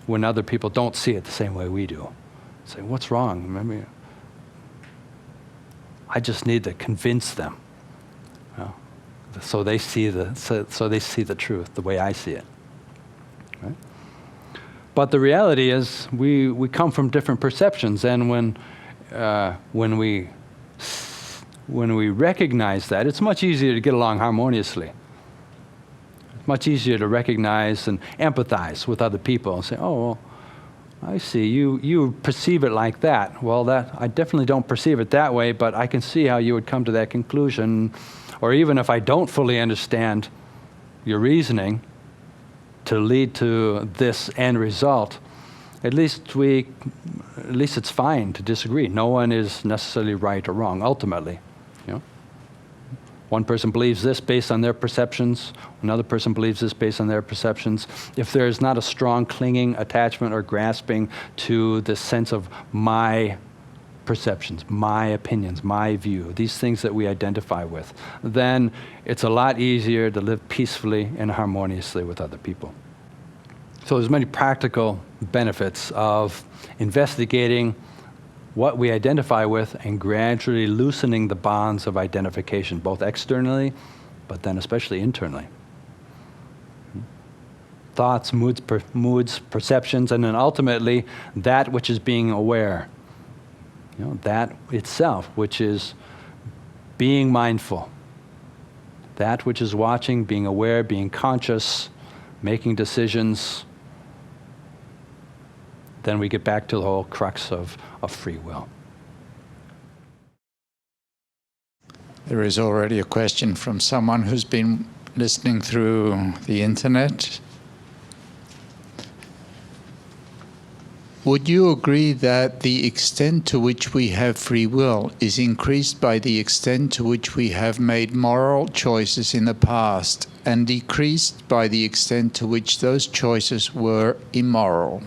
[SPEAKER 1] when other people don't see it the same way we do. Say, what's wrong? Maybe I just need to convince them, so they see the truth the way I see it. Right? But the reality is, we come from different perceptions, and when we recognize that, it's much easier to get along harmoniously. It's much easier to recognize and empathize with other people and say, oh, well, I see, you perceive it like that. Well, I definitely don't perceive it that way, but I can see how you would come to that conclusion. Or even if I don't fully understand your reasoning to lead to this end result, at least it's fine to disagree. No one is necessarily right or wrong, ultimately. One person believes this based on their perceptions. Another person believes this based on their perceptions. If there is not a strong clinging, attachment, or grasping to the sense of my perceptions, my opinions, my view, these things that we identify with, then it's a lot easier to live peacefully and harmoniously with other people. So there's many practical benefits of investigating what we identify with and gradually loosening the bonds of identification, both externally, but then especially internally. Thoughts, moods, perceptions, and then ultimately that which is being aware. That itself, which is being mindful. That which is watching, being aware, being conscious, making decisions. Then we get back to the whole crux of free will.
[SPEAKER 2] There is already a question from someone who's been listening through the internet. Would you agree that the extent to which we have free will is increased by the extent to which we have made moral choices in the past, and decreased by the extent to which those choices were immoral?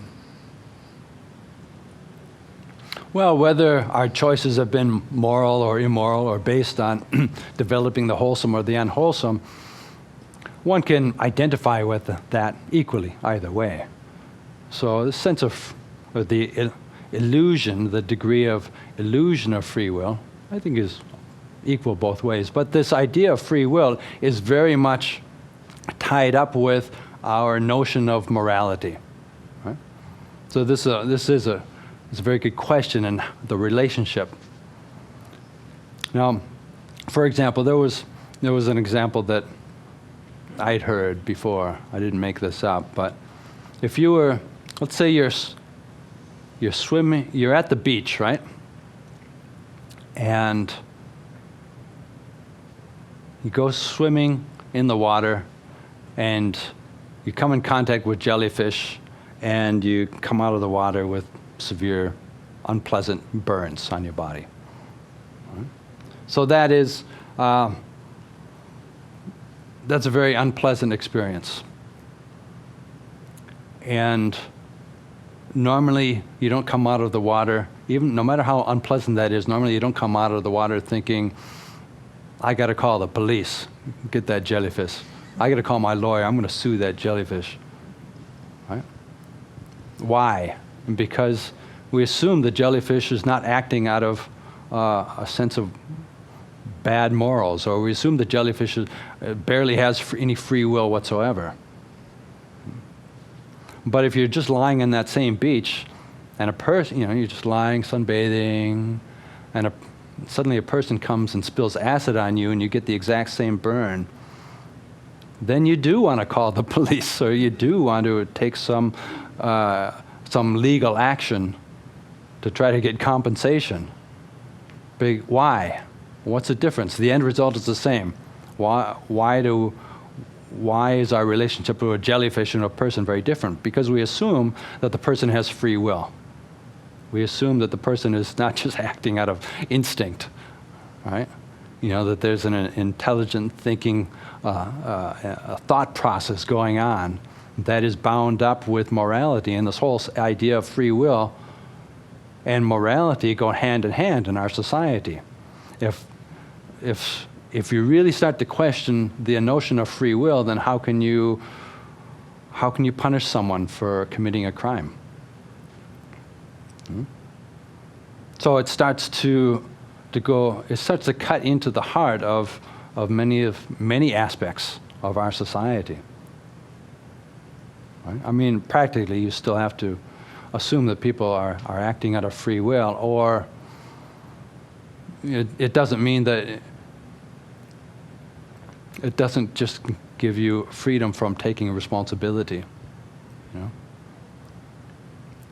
[SPEAKER 1] Well, whether our choices have been moral or immoral or based on developing the wholesome or the unwholesome, one can identify with that equally either way. So the sense of the illusion, the degree of illusion of free will, I think is equal both ways. But this idea of free will is very much tied up with our notion of morality. Right? So this is a very good question in the relationship. Now, for example, there was an example that I'd heard before. I didn't make this up, but if you were, let's say you're swimming, you're at the beach, right? And you go swimming in the water, and you come in contact with jellyfish, and you come out of the water with severe, unpleasant burns on your body. Right? So that's a very unpleasant experience. And normally you don't come out of the water, even no matter how unpleasant that is, normally you don't come out of the water thinking, I got to call the police, get that jellyfish. I got to call my lawyer, I'm going to sue that jellyfish. Right? Why? Because we assume the jellyfish is not acting out of a sense of bad morals, or we assume the jellyfish barely has any free will whatsoever. But if you're just lying on that same beach, and a person, you're just lying, sunbathing, and suddenly a person comes and spills acid on you, and you get the exact same burn, then you do want to call the police, or you do want to take some legal action to try to get compensation. Why? What's the difference? The end result is the same. Why is our relationship with a jellyfish and a person very different? Because we assume that the person has free will. We assume that the person is not just acting out of instinct, right? That there's an intelligent thinking, a thought process going on that is bound up with morality, and this whole idea of free will and morality go hand in hand in our society. If if you really start to question the notion of free will, then how can you punish someone for committing a crime? So it starts to cut into the heart of many aspects of our society. Right? I mean, practically, you still have to assume that people are acting out of free will, or it doesn't mean that it doesn't just give you freedom from taking responsibility. You know?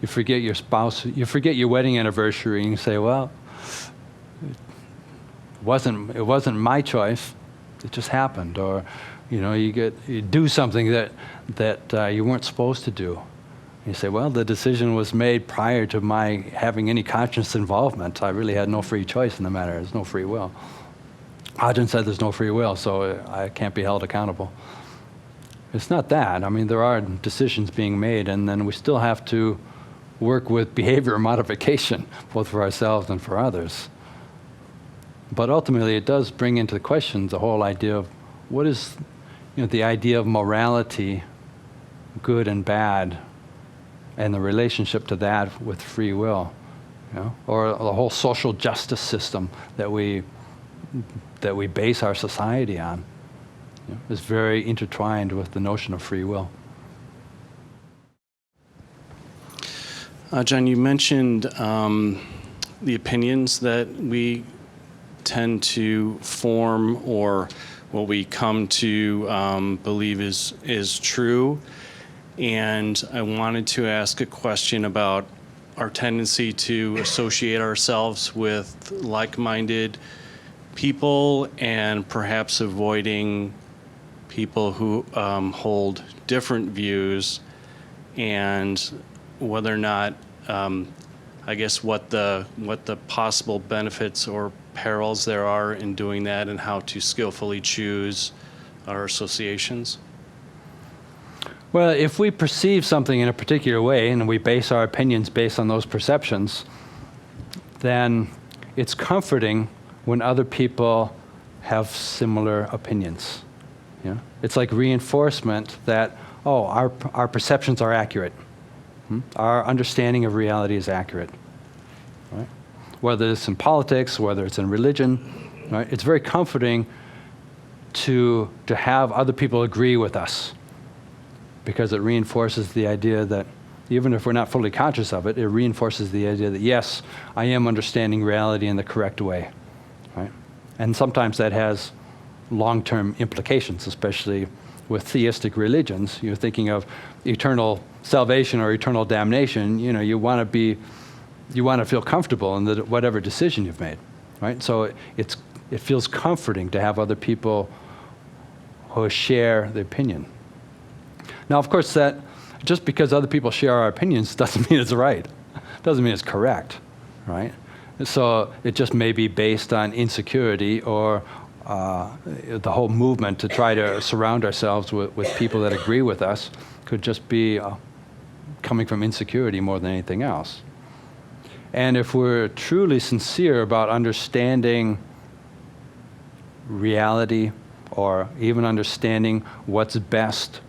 [SPEAKER 1] You forget your spouse, you forget your wedding anniversary, and you say, well, it wasn't my choice, it just happened. Or, you know, you do something that you weren't supposed to do. You say, well, the decision was made prior to my having any conscious involvement. I really had no free choice in the matter. There's no free will. Ajahn said there's no free will, so I can't be held accountable. It's not that. I mean, there are decisions being made, and then we still have to work with behavior modification, both for ourselves and for others. But ultimately, it does bring into question the whole idea of what is, the idea of morality, good and bad, and the relationship to that with free will, or the whole social justice system that we base our society on, is very intertwined with the notion of free will.
[SPEAKER 3] John, you mentioned the opinions that we tend to form, or what we come to believe is true. And I wanted to ask a question about our tendency to associate ourselves with like-minded people and perhaps avoiding people who hold different views, and whether or not, I guess, what the possible benefits or perils there are in doing that, and how to skillfully choose our associations.
[SPEAKER 1] Well, if we perceive something in a particular way and we base our opinions based on those perceptions, then it's comforting when other people have similar opinions. It's like reinforcement that, our perceptions are accurate. Our understanding of reality is accurate. Right? Whether it's in politics, whether it's in religion, right? It's very comforting to have other people agree with us, because it reinforces the idea that, even if we're not fully conscious of it, it reinforces the idea that, yes, I am understanding reality in the correct way. Right? And sometimes that has long-term implications, especially with theistic religions. You're thinking of eternal salvation or eternal damnation. You want to feel comfortable in whatever decision you've made, right? So it feels comforting to have other people who share the opinion. Now, of course, that just because other people share our opinions doesn't mean it's right. Doesn't mean it's correct, right? So it just may be based on insecurity, or the whole movement to try to surround ourselves with people that agree with us could just be coming from insecurity more than anything else. And if we're truly sincere about understanding reality, or even understanding what's best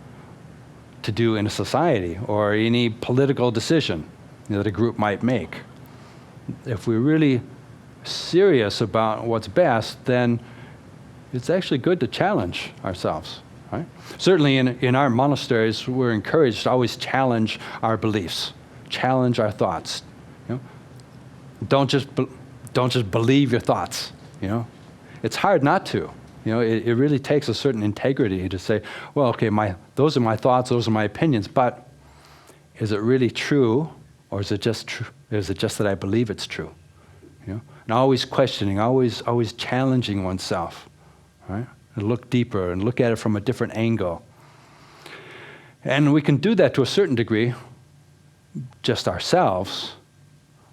[SPEAKER 1] to do in a society, or any political decision that a group might make, if we're really serious about what's best, then it's actually good to challenge ourselves. Right? Certainly in our monasteries, we're encouraged to always challenge our beliefs, challenge our thoughts. Don't just believe your thoughts. It's hard not to. It really takes a certain integrity to say, well, okay, those are my thoughts, those are my opinions, but is it really true, or is it just true? Is it just that I believe it's true? And always questioning, always challenging oneself, right? And look deeper and look at it from a different angle. And we can do that to a certain degree, just ourselves,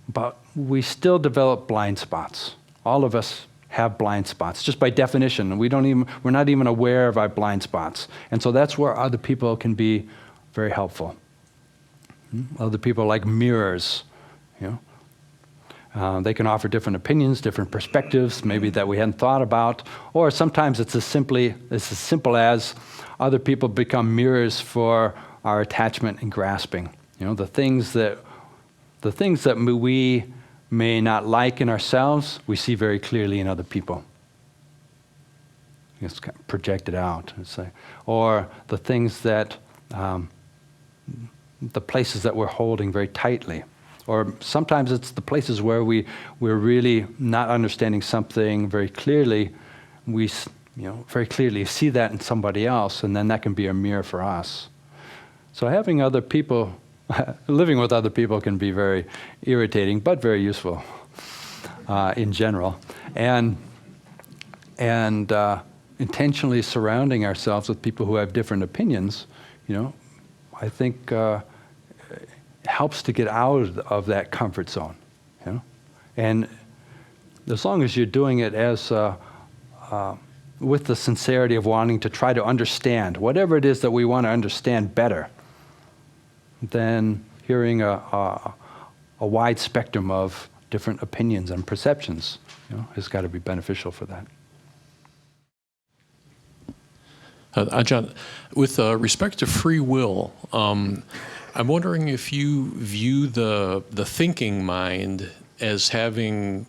[SPEAKER 1] but we still develop blind spots. All of us have blind spots, just by definition. We're not even aware of our blind spots. And so that's where other people can be very helpful. Other people are like mirrors, They can offer different opinions, different perspectives, maybe that we hadn't thought about, or sometimes it's as simple as other people become mirrors for our attachment and grasping. The things that we may not like in ourselves, we see very clearly in other people. It's kind of projected out, or the things that, the places that we're holding very tightly. Or sometimes it's the places where we're really not understanding something very clearly. We very clearly see that in somebody else, and then that can be a mirror for us. So having other people, living with other people can be very irritating, but very useful in general. And intentionally surrounding ourselves with people who have different opinions, I think helps to get out of that comfort zone. And as long as you're doing it as with the sincerity of wanting to try to understand whatever it is that we want to understand better, then hearing a wide spectrum of different opinions and perceptions has got to be beneficial for that.
[SPEAKER 4] Ajahn, with respect to free will, I'm wondering if you view the thinking mind as having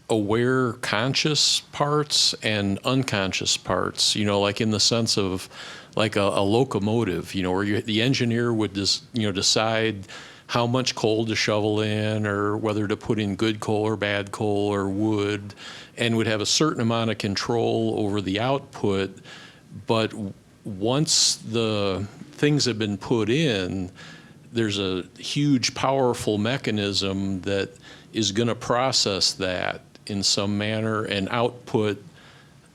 [SPEAKER 4] aware conscious parts and unconscious parts, like in the sense of like a locomotive, where the engineer would just, decide how much coal to shovel in or whether to put in good coal or bad coal or wood, and would have a certain amount of control over the output. But once the things have been put in, there's a huge, powerful mechanism that is going to process that in some manner and output,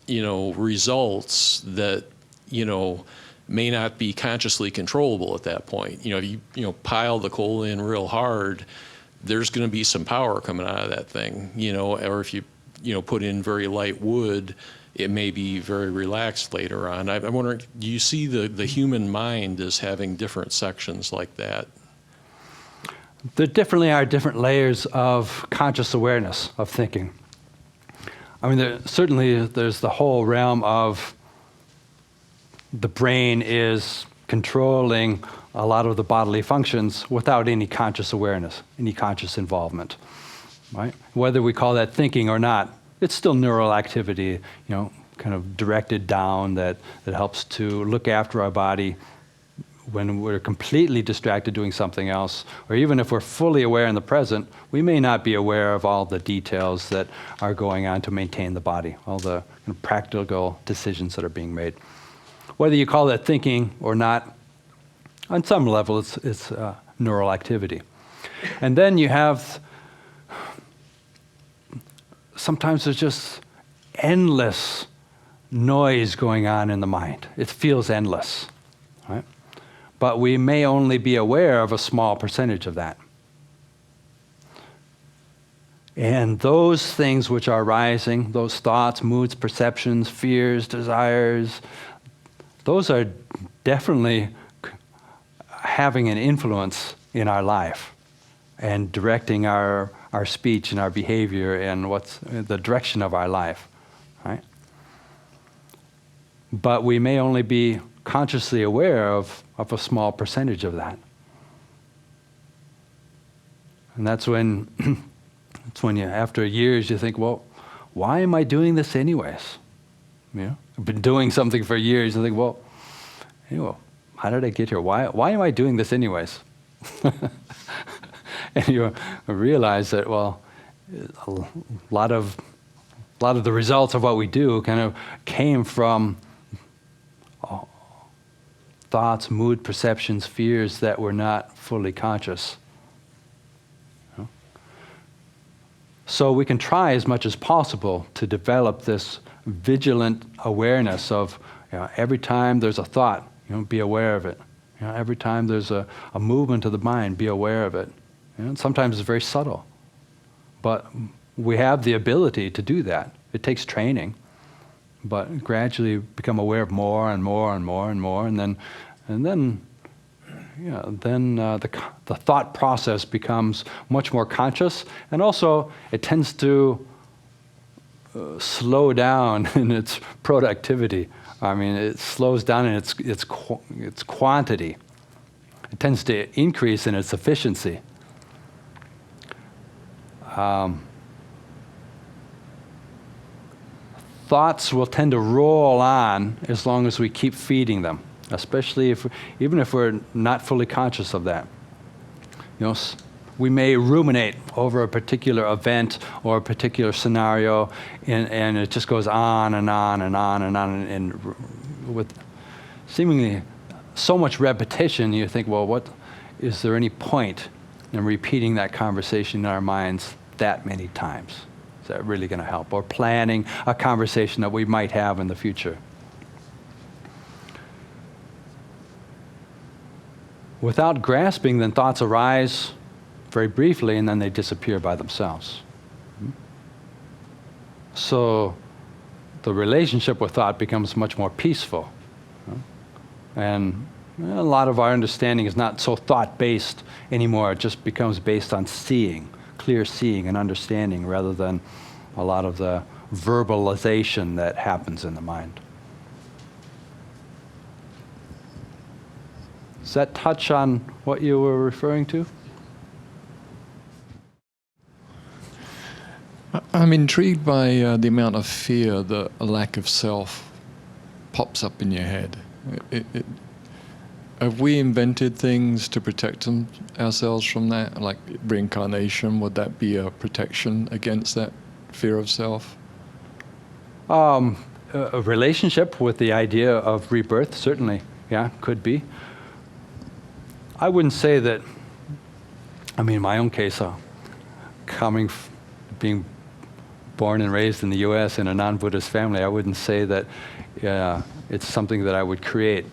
[SPEAKER 4] results that, may not be consciously controllable at that point. If you pile the coal in real hard, there's going to be some power coming out of that thing, or if you put in very light wood, it may be very relaxed later on. I'm wondering, do you see the human mind as having different sections like that?
[SPEAKER 1] There definitely are different layers of conscious awareness of thinking. I mean, there's the whole realm of the brain is controlling a lot of the bodily functions without any conscious awareness, any conscious involvement, right? Whether we call that thinking or not, it's still neural activity, kind of directed down that helps to look after our body when we're completely distracted doing something else, or even if we're fully aware in the present, we may not be aware of all the details that are going on to maintain the body, all the practical decisions that are being made. Whether you call that thinking or not, on some level it's neural activity. And then you have, sometimes there's just endless noise going on in the mind. It feels endless, right? But we may only be aware of a small percentage of that. And those things which are rising, those thoughts, moods, perceptions, fears, desires, those are definitely having an influence in our life and directing our speech and our behavior and what's the direction of our life, right? But we may only be consciously aware of a small percentage of that. And that's when you, after years, you think, well, why am I doing this anyways? I've been doing something for years and think, well, how did I get here? Why am I doing this anyways? And you realize that, well, a lot of the results of what we do kind of came from thoughts, mood, perceptions, fears that were not fully conscious. So we can try as much as possible to develop this vigilant awareness of every time there's a thought, be aware of it. Every time there's a movement of the mind, be aware of it. And sometimes it's very subtle. But we have the ability to do that. It takes training. But gradually become aware of more and more and more and more, and then then the thought process becomes much more conscious, and also it tends to slow down in its productivity. I mean, it slows down in its quantity. It tends to increase in its efficiency. Thoughts will tend to roll on as long as we keep feeding them, especially even if we're not fully conscious of that. We may ruminate over a particular event or a particular scenario, and it just goes on and on and on and on, and with seemingly so much repetition, you think, well, is there any point in repeating that conversation in our minds that many times? Is that really going to help? Or planning a conversation that we might have in the future. Without grasping, then thoughts arise very briefly, and then they disappear by themselves. So the relationship with thought becomes much more peaceful. And a lot of our understanding is not so thought-based anymore. It just becomes based on seeing, clear seeing and understanding, rather than a lot of the verbalization that happens in the mind. Does that touch on what you were referring to?
[SPEAKER 5] I'm intrigued by the amount of fear that a lack of self pops up in your head. Have we invented things to protect ourselves from that? Like reincarnation, would that be a protection against that fear of self?
[SPEAKER 1] A relationship with the idea of rebirth, certainly, yeah, could be. I wouldn't say that, in my own case, being born and raised in the U.S. in a non-Buddhist family, I wouldn't say that it's something that I would create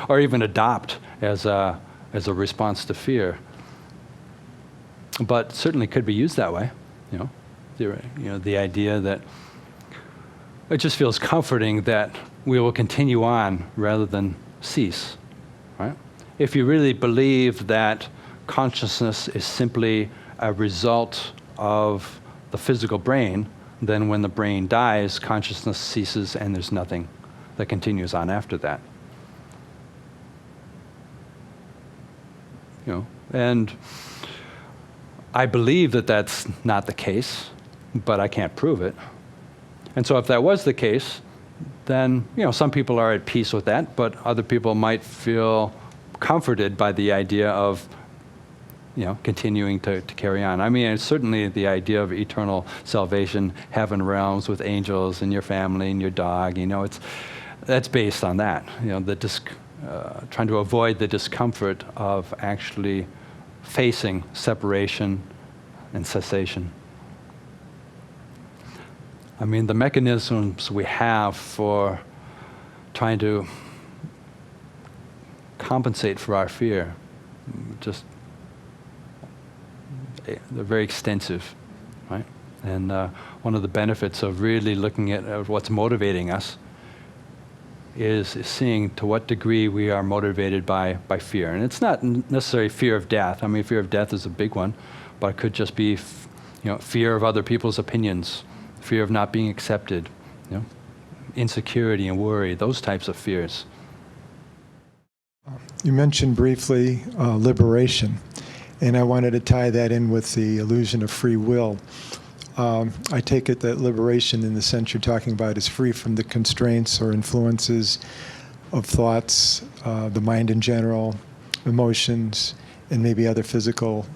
[SPEAKER 1] or even adopt as a response to fear. But certainly could be used that way. The idea that it just feels comforting that we will continue on rather than cease. Right? If you really believe that consciousness is simply a result of the physical brain, then when the brain dies, consciousness ceases and there's nothing that continues on after that. And I believe that that's not the case, but I can't prove it. And so if that was the case, then some people are at peace with that, but other people might feel comforted by the idea of continuing to carry on. It's certainly the idea of eternal salvation, heaven realms with angels and your family and your dog, that's based on that. Trying to avoid the discomfort of actually facing separation and cessation. The mechanisms we have for trying to compensate for our fear, they're very extensive, right? And one of the benefits of really looking at what's motivating us is seeing to what degree we are motivated by fear. And it's not necessarily fear of death. Fear of death is a big one, but it could just be fear of other people's opinions, fear of not being accepted, insecurity and worry, those types of fears.
[SPEAKER 6] You mentioned briefly liberation, and I wanted to tie that in with the illusion of free will. I take it that liberation, in the sense you're talking about, is free from the constraints or influences of thoughts, the mind in general, emotions, and maybe other physical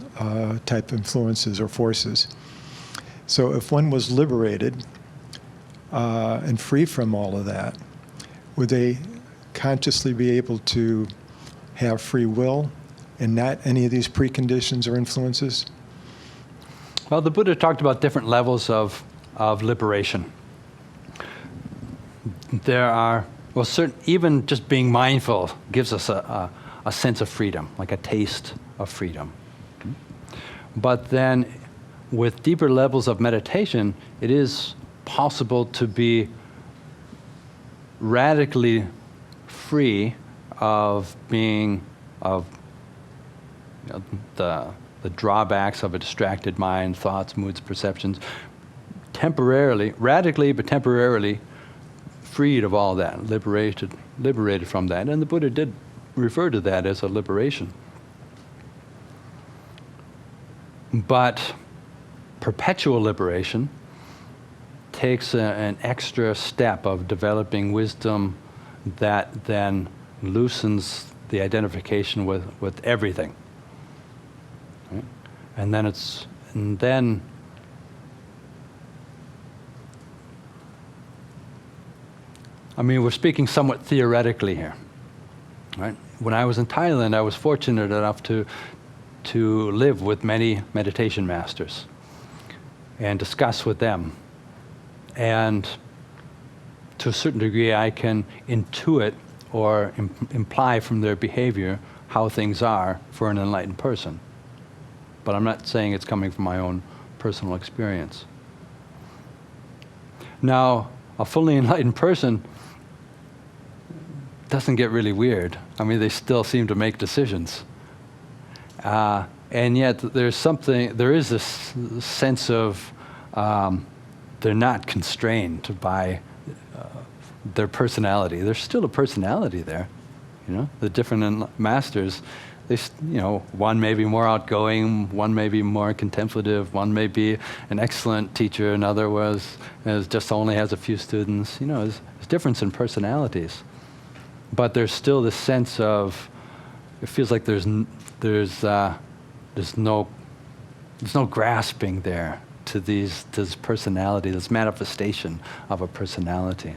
[SPEAKER 6] type influences or forces. So if one was liberated and free from all of that, would they consciously be able to have free will and not any of these preconditions or influences?
[SPEAKER 1] Well, the Buddha talked about different levels of liberation. There are, even just being mindful gives us a sense of freedom, like a taste of freedom. But then with deeper levels of meditation, it is possible to be radically free of being of the drawbacks of a distracted mind, thoughts, moods, perceptions, temporarily, radically but temporarily freed of all that, liberated from that. And the Buddha did refer to that as a liberation. But perpetual liberation takes an extra step of developing wisdom that then loosens the identification with everything. Right? And then I mean, we're speaking somewhat theoretically here, right? When I was in Thailand, I was fortunate enough to live with many meditation masters and discuss with them. And to a certain degree, I can intuit or imply from their behavior how things are for an enlightened person. But I'm not saying it's coming from my own personal experience. Now, a fully enlightened person doesn't get really weird. I mean, they still seem to make decisions. And yet there is this sense of they're not constrained by their personality. There's still a personality there. The different masters, one may be more outgoing, one may be more contemplative, one may be an excellent teacher, another just only has a few students. There's difference in personalities. But there's still this sense of, it feels like there's no grasping there to this personality, this manifestation of a personality.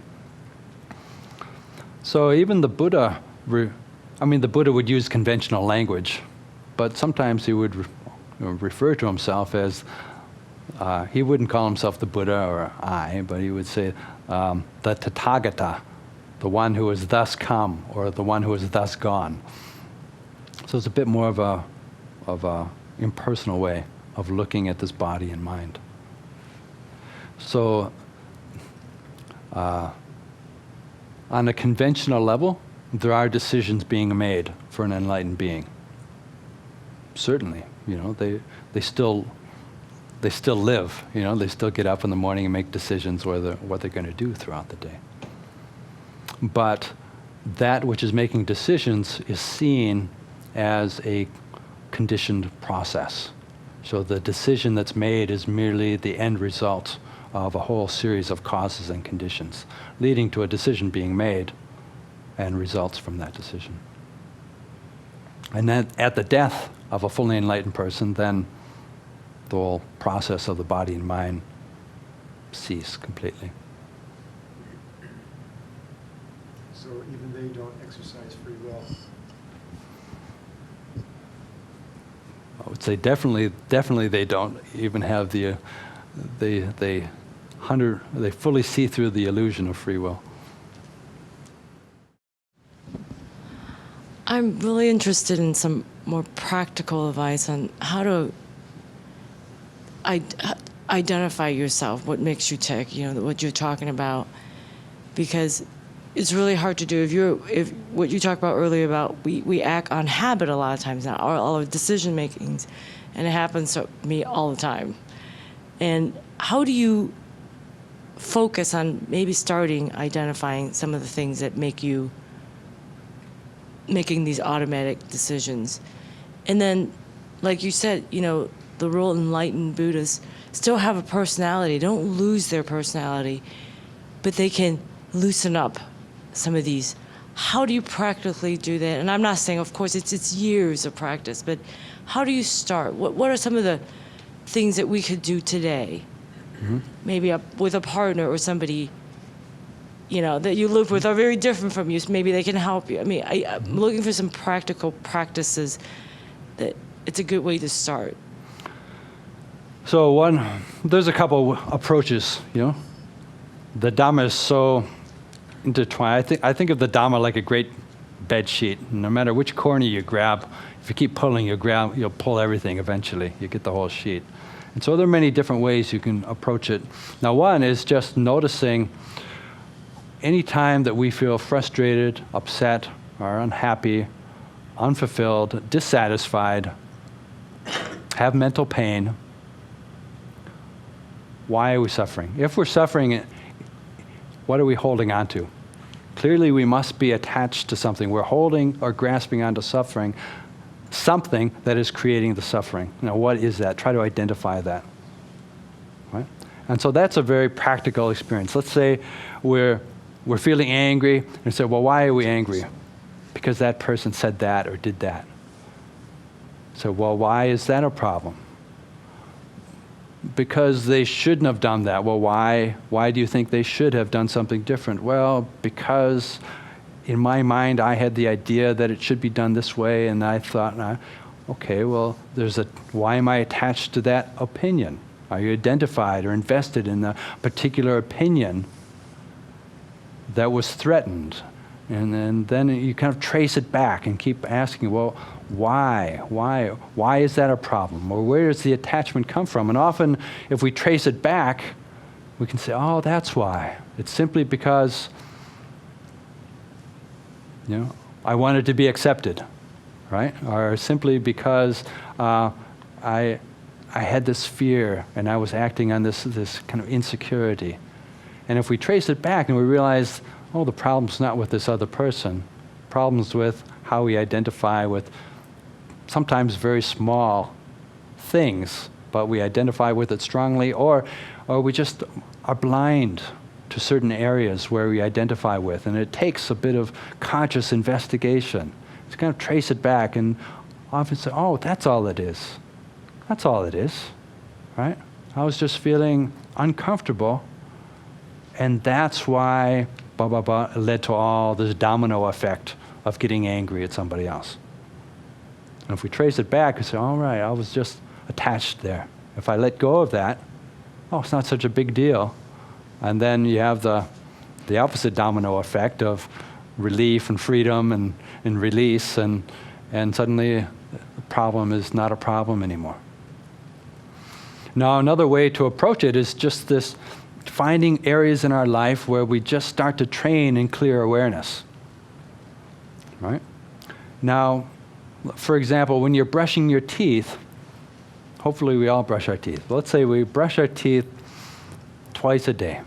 [SPEAKER 1] So even the Buddha, the Buddha would use conventional language, but sometimes he would refer to himself as, he wouldn't call himself the Buddha or I, but he would say the Tathagata, the one who is thus come, or the one who is thus gone. So it's a bit more of a impersonal way of looking at this body and mind. So on a conventional level, there are decisions being made for an enlightened being. Certainly, they still live. They still get up in the morning and make decisions what they're going to do throughout the day. But that which is making decisions is seen as a conditioned process. So the decision that's made is merely the end result of a whole series of causes and conditions, leading to a decision being made and results from that decision. And then at the death of a fully enlightened person, then the whole process of the body and mind cease completely.
[SPEAKER 6] So even they don't exercise free will.
[SPEAKER 1] I would say definitely they don't even have they fully see through the illusion of free will.
[SPEAKER 7] I'm really interested in some more practical advice on how to identify yourself, what makes you tick, what you're talking about, because it's really hard to do. If what you talked about earlier about we act on habit a lot of times now, all our decision makings, and it happens to me all the time. And how do you focus on maybe starting identifying some of the things that make you making these automatic decisions? And then, like you said, the real enlightened Buddhists still have a personality. Don't lose their personality, but they can loosen up some of these. How do you practically do that? And I'm not saying, of course, it's years of practice, but how do you start? What are some of the things that we could do today? Mm-hmm. Maybe with a partner or somebody, that you live with are very different from you, so maybe they can help you. I'm looking for some practical practices that it's a good way to start.
[SPEAKER 1] So there's a couple approaches, The Dhamma is so intertwined. I think of the Dhamma like a great bed sheet. No matter which corner you grab, if you keep pulling, you'll pull everything eventually. You get the whole sheet. And so there are many different ways you can approach it. Now, one is just noticing any time that we feel frustrated, upset, or unhappy, unfulfilled, dissatisfied, have mental pain. Why are we suffering? If we're suffering, what are we holding on to? Clearly, we must be attached to something. We're holding or grasping onto suffering, something that is creating the suffering. Now, what is that? Try to identify that. Right? And so that's a very practical experience. Let's say we're feeling angry, and say, well, why are we angry? Because that person said that or did that. So, well, why is that a problem? Because they shouldn't have done that. Well, why do you think they should have done something different? Well, because in my mind I had the idea that it should be done this way, and I thought, okay, well, why am I attached to that opinion? Are you identified or invested in the particular opinion that was threatened? And then you kind of trace it back and keep asking, well, why? Why is that a problem? Or where does the attachment come from? And often, if we trace it back, we can say, oh, that's why. It's simply because, I wanted to be accepted, right? Or simply because I had this fear and I was acting on this kind of insecurity. And if we trace it back and we realize, oh, the problem's not with this other person. Problem's with how we identify with sometimes very small things, but we identify with it strongly, or we just are blind to certain areas where we identify with. And it takes a bit of conscious investigation to kind of trace it back and often say, oh, that's all it is. That's all it is, right? I was just feeling uncomfortable, and that's why led to all this domino effect of getting angry at somebody else. And if we trace it back and say, all right, I was just attached there. If I let go of that, it's not such a big deal. And then you have the opposite domino effect of relief and freedom and release, and suddenly the problem is not a problem anymore. Now, another way to approach it is just this, finding areas in our life where we just start to train in clear awareness. Right? Now, for example, when you're brushing your teeth, hopefully we all brush our teeth. Let's say we brush our teeth twice a day.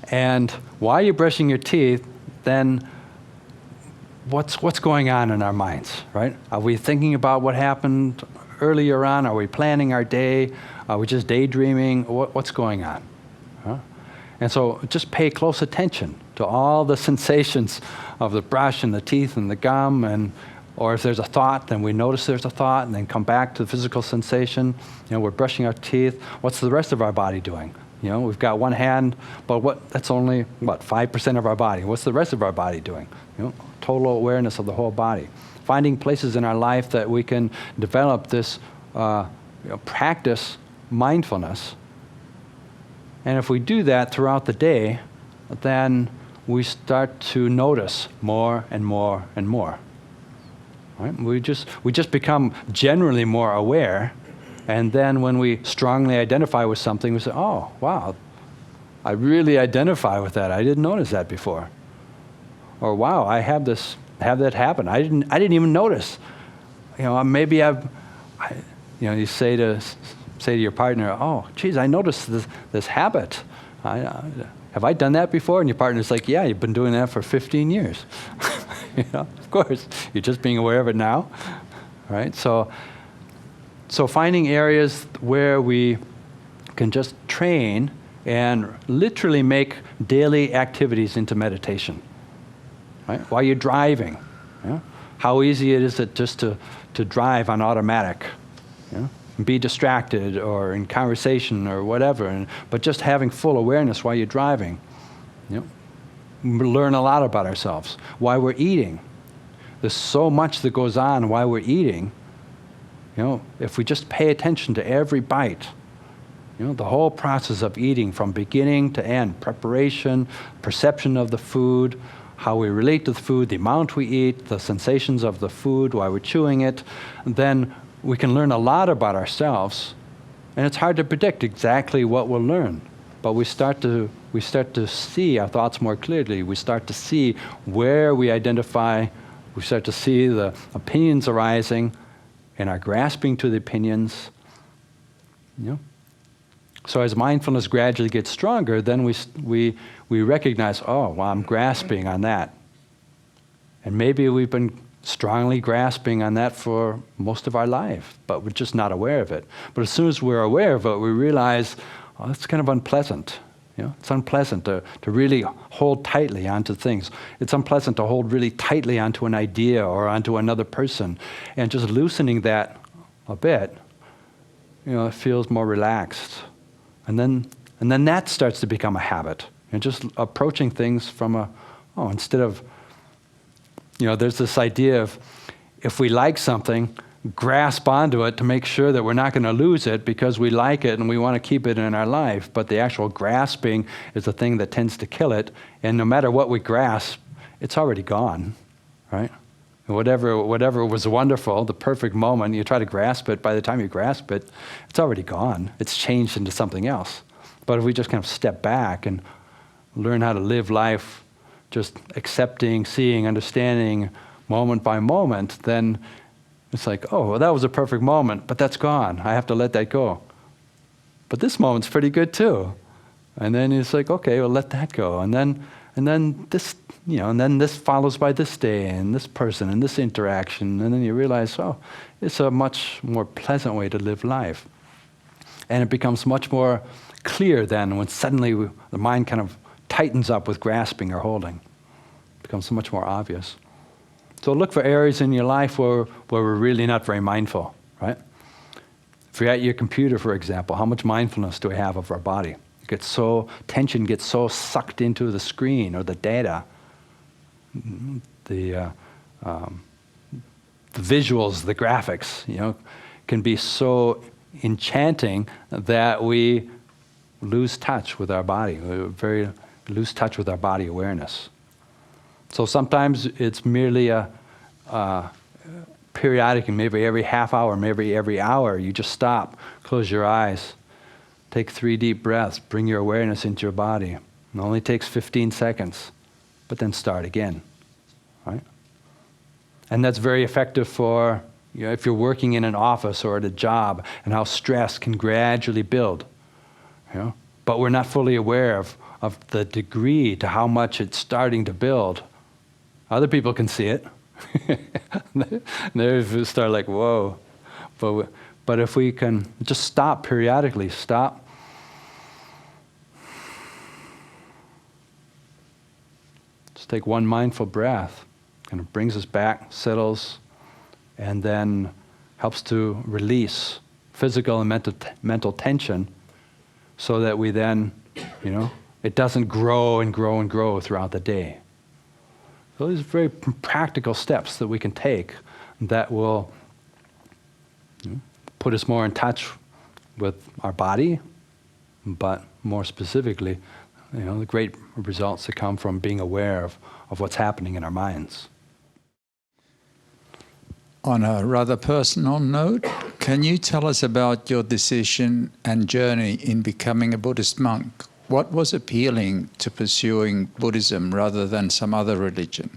[SPEAKER 1] And while you're brushing your teeth, then what's going on in our minds, right? Are we thinking about what happened earlier on? Are we planning our day? Are we just daydreaming? What's going on? Huh? And so just pay close attention to all the sensations of the brush and the teeth and the gum, or if there's a thought, then we notice there's a thought and then come back to the physical sensation. We're brushing our teeth. What's the rest of our body doing? We've got one hand, but that's only 5% of our body. What's the rest of our body doing? Total awareness of the whole body. Finding places in our life that we can develop this, practice mindfulness. And if we do that throughout the day, then we start to notice more and more and more. Right? We just become generally more aware, and then when we strongly identify with something, we say, "Oh, wow, I really identify with that. I didn't notice that before." Or, "Wow, I have that happen. I didn't even notice." Maybe you say to your partner, "Oh, geez, I noticed this habit. Have I done that before?" And your partner's like, "Yeah, you've been doing that for 15 years." Of course, you're just being aware of it now, right? So finding areas where we can just train and literally make daily activities into meditation, right? While you're driving, how easy it is just to drive on automatic, be distracted or in conversation or whatever, but just having full awareness while you're driving. We learn a lot about ourselves. While we're eating, there's so much that goes on while we're eating. If we just pay attention to every bite, the whole process of eating from beginning to end, preparation, perception of the food, how we relate to the food, the amount we eat, the sensations of the food while we're chewing it, then we can learn a lot about ourselves. And it's hard to predict exactly what we'll learn, but we start to see our thoughts more clearly. We start to see where we identify We start to see the opinions arising and our grasping to the opinions. You know? So as mindfulness gradually gets stronger, then we recognize, oh, well, I'm grasping on that. And maybe we've been strongly grasping on that for most of our life, but we're just not aware of it. But as soon as we're aware of it, we realize, oh, it's kind of unpleasant. You know, it's unpleasant to really hold tightly onto things. It's unpleasant to hold really tightly onto an idea or onto another person. And just loosening that a bit, you know, it feels more relaxed. And then that starts to become a habit. And just approaching things from instead of, you know, there's this idea of if we like something, grasp onto it to make sure that we're not going to lose it because we like it and we want to keep it in our life. But the actual grasping is the thing that tends to kill it. And no matter what we grasp, it's already gone, right? And whatever was wonderful, the perfect moment, you try to grasp it, by the time you grasp it, it's already gone. It's changed into something else. But if we just kind of step back and learn how to live life just accepting, seeing, understanding moment by moment, then it's like, oh, well, that was a perfect moment, but that's gone. I have to let that go. But this moment's pretty good too. And then it's like, okay, well, let that go. And then this, you know, and then this follows by this day and this person and this interaction. And then you realize, oh, it's a much more pleasant way to live life. And it becomes much more clear then when suddenly the mind kind of tightens up with grasping or holding. It becomes so much more obvious. So look for areas in your life where we're really not very mindful, right? If you're at your computer, for example, how much mindfulness do we have of our body? Tension gets so sucked into the screen or the data, the visuals, the graphics, you know, can be so enchanting that we lose touch with our body. We lose touch with our body awareness. So sometimes it's merely a periodic, maybe every half hour, maybe every hour, you just stop, close your eyes, take 3 deep breaths, bring your awareness into your body. It only takes 15 seconds, but then start again, right? And that's very effective for, you know, if you're working in an office or at a job and how stress can gradually build, you know? But we're not fully aware of the degree to how much it's starting to build. Other people can see it. They start like, whoa. But if we can just stop periodically, stop. Just take one mindful breath. Kind of brings us back, settles, and then helps to release physical and mental tension so that we then, you know, it doesn't grow and grow and grow throughout the day. So these are very practical steps that we can take that will, you know, put us more in touch with our body, but more specifically, you know, the great results that come from being aware of what's happening in our minds.
[SPEAKER 2] On a rather personal note, can you tell us about your decision and journey in becoming a Buddhist monk? What was appealing to pursuing Buddhism rather than some other religion?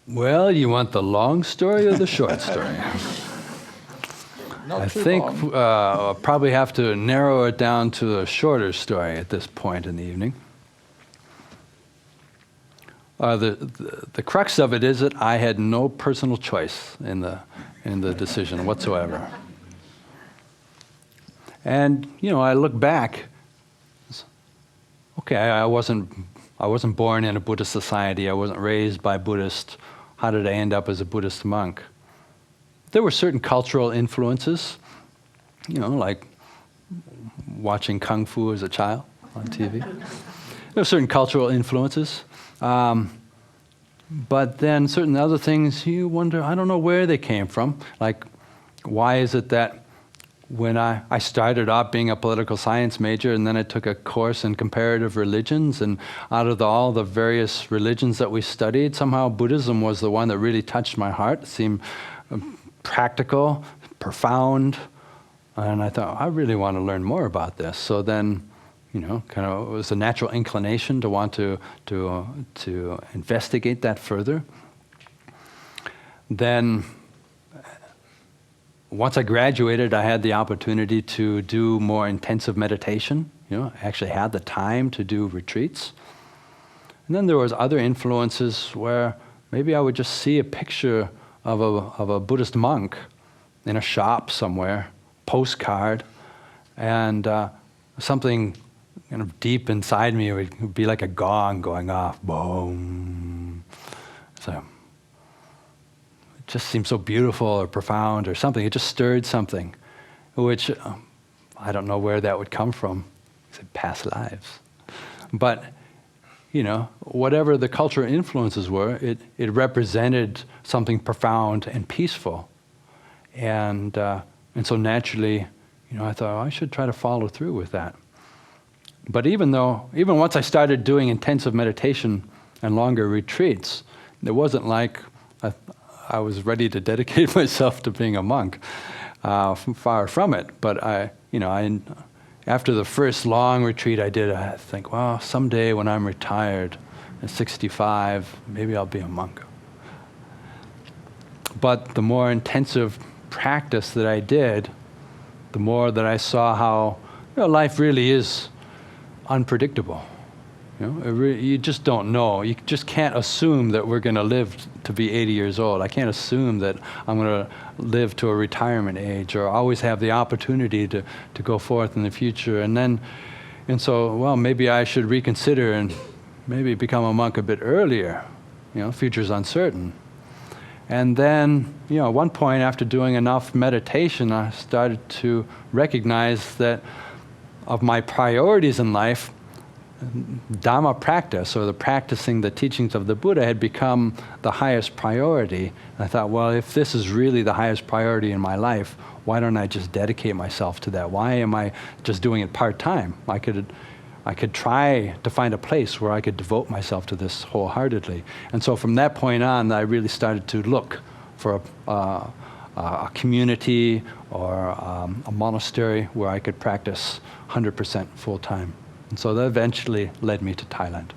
[SPEAKER 1] Well, you want the long story or the short story? I think I'll probably have to narrow it down to a shorter story at this point in the evening. The crux of it is that I had no personal choice in the decision whatsoever. And, you know, I look back, okay, I wasn't born in a Buddhist society, I wasn't raised by Buddhists. How did I end up as a Buddhist monk? There were certain cultural influences, you know, like watching Kung Fu as a child on TV. There were certain cultural influences. But then certain other things, you wonder, I don't know where they came from. Like, why is it that when I started out being a political science major and then I took a course in comparative religions, and out of all the various religions that we studied, somehow Buddhism was the one that really touched my heart. It seemed practical, profound, and I thought, I really want to learn more about this. So then kind of, it was a natural inclination to want to investigate that further. Then, once I graduated, I had the opportunity to do more intensive meditation. I actually had the time to do retreats. And then there was other influences where maybe I would just see a picture of a Buddhist monk in a shop somewhere, postcard, and something kind of deep inside me would be like a gong going off, boom. So it just seemed so beautiful or profound or something. It just stirred something, which I don't know where that would come from. Past lives. But, whatever the cultural influences were, it represented something profound and peaceful. And so naturally, I thought, I should try to follow through with that. But even once I started doing intensive meditation and longer retreats, it wasn't like I was ready to dedicate myself to being a monk. Far from it. But after the first long retreat I did, I think, well, someday when I'm retired at 65, maybe I'll be a monk. But the more intensive practice that I did, the more that I saw how life really is unpredictable. You just don't know. You just can't assume that we're going to live to be 80 years old. I can't assume that I'm going to live to a retirement age or always have the opportunity to go forth in the future. And so, well, maybe I should reconsider and maybe become a monk a bit earlier. Future's uncertain. And then, at one point after doing enough meditation, I started to recognize that of my priorities in life, Dhamma practice, or the practicing the teachings of the Buddha, had become the highest priority. And I thought, well, if this is really the highest priority in my life, why don't I just dedicate myself to that? Why am I just doing it part-time? I could try to find a place where I could devote myself to this wholeheartedly. And so from that point on, I really started to look for a community or a monastery where I could practice 100% full-time. And so that eventually led me to Thailand.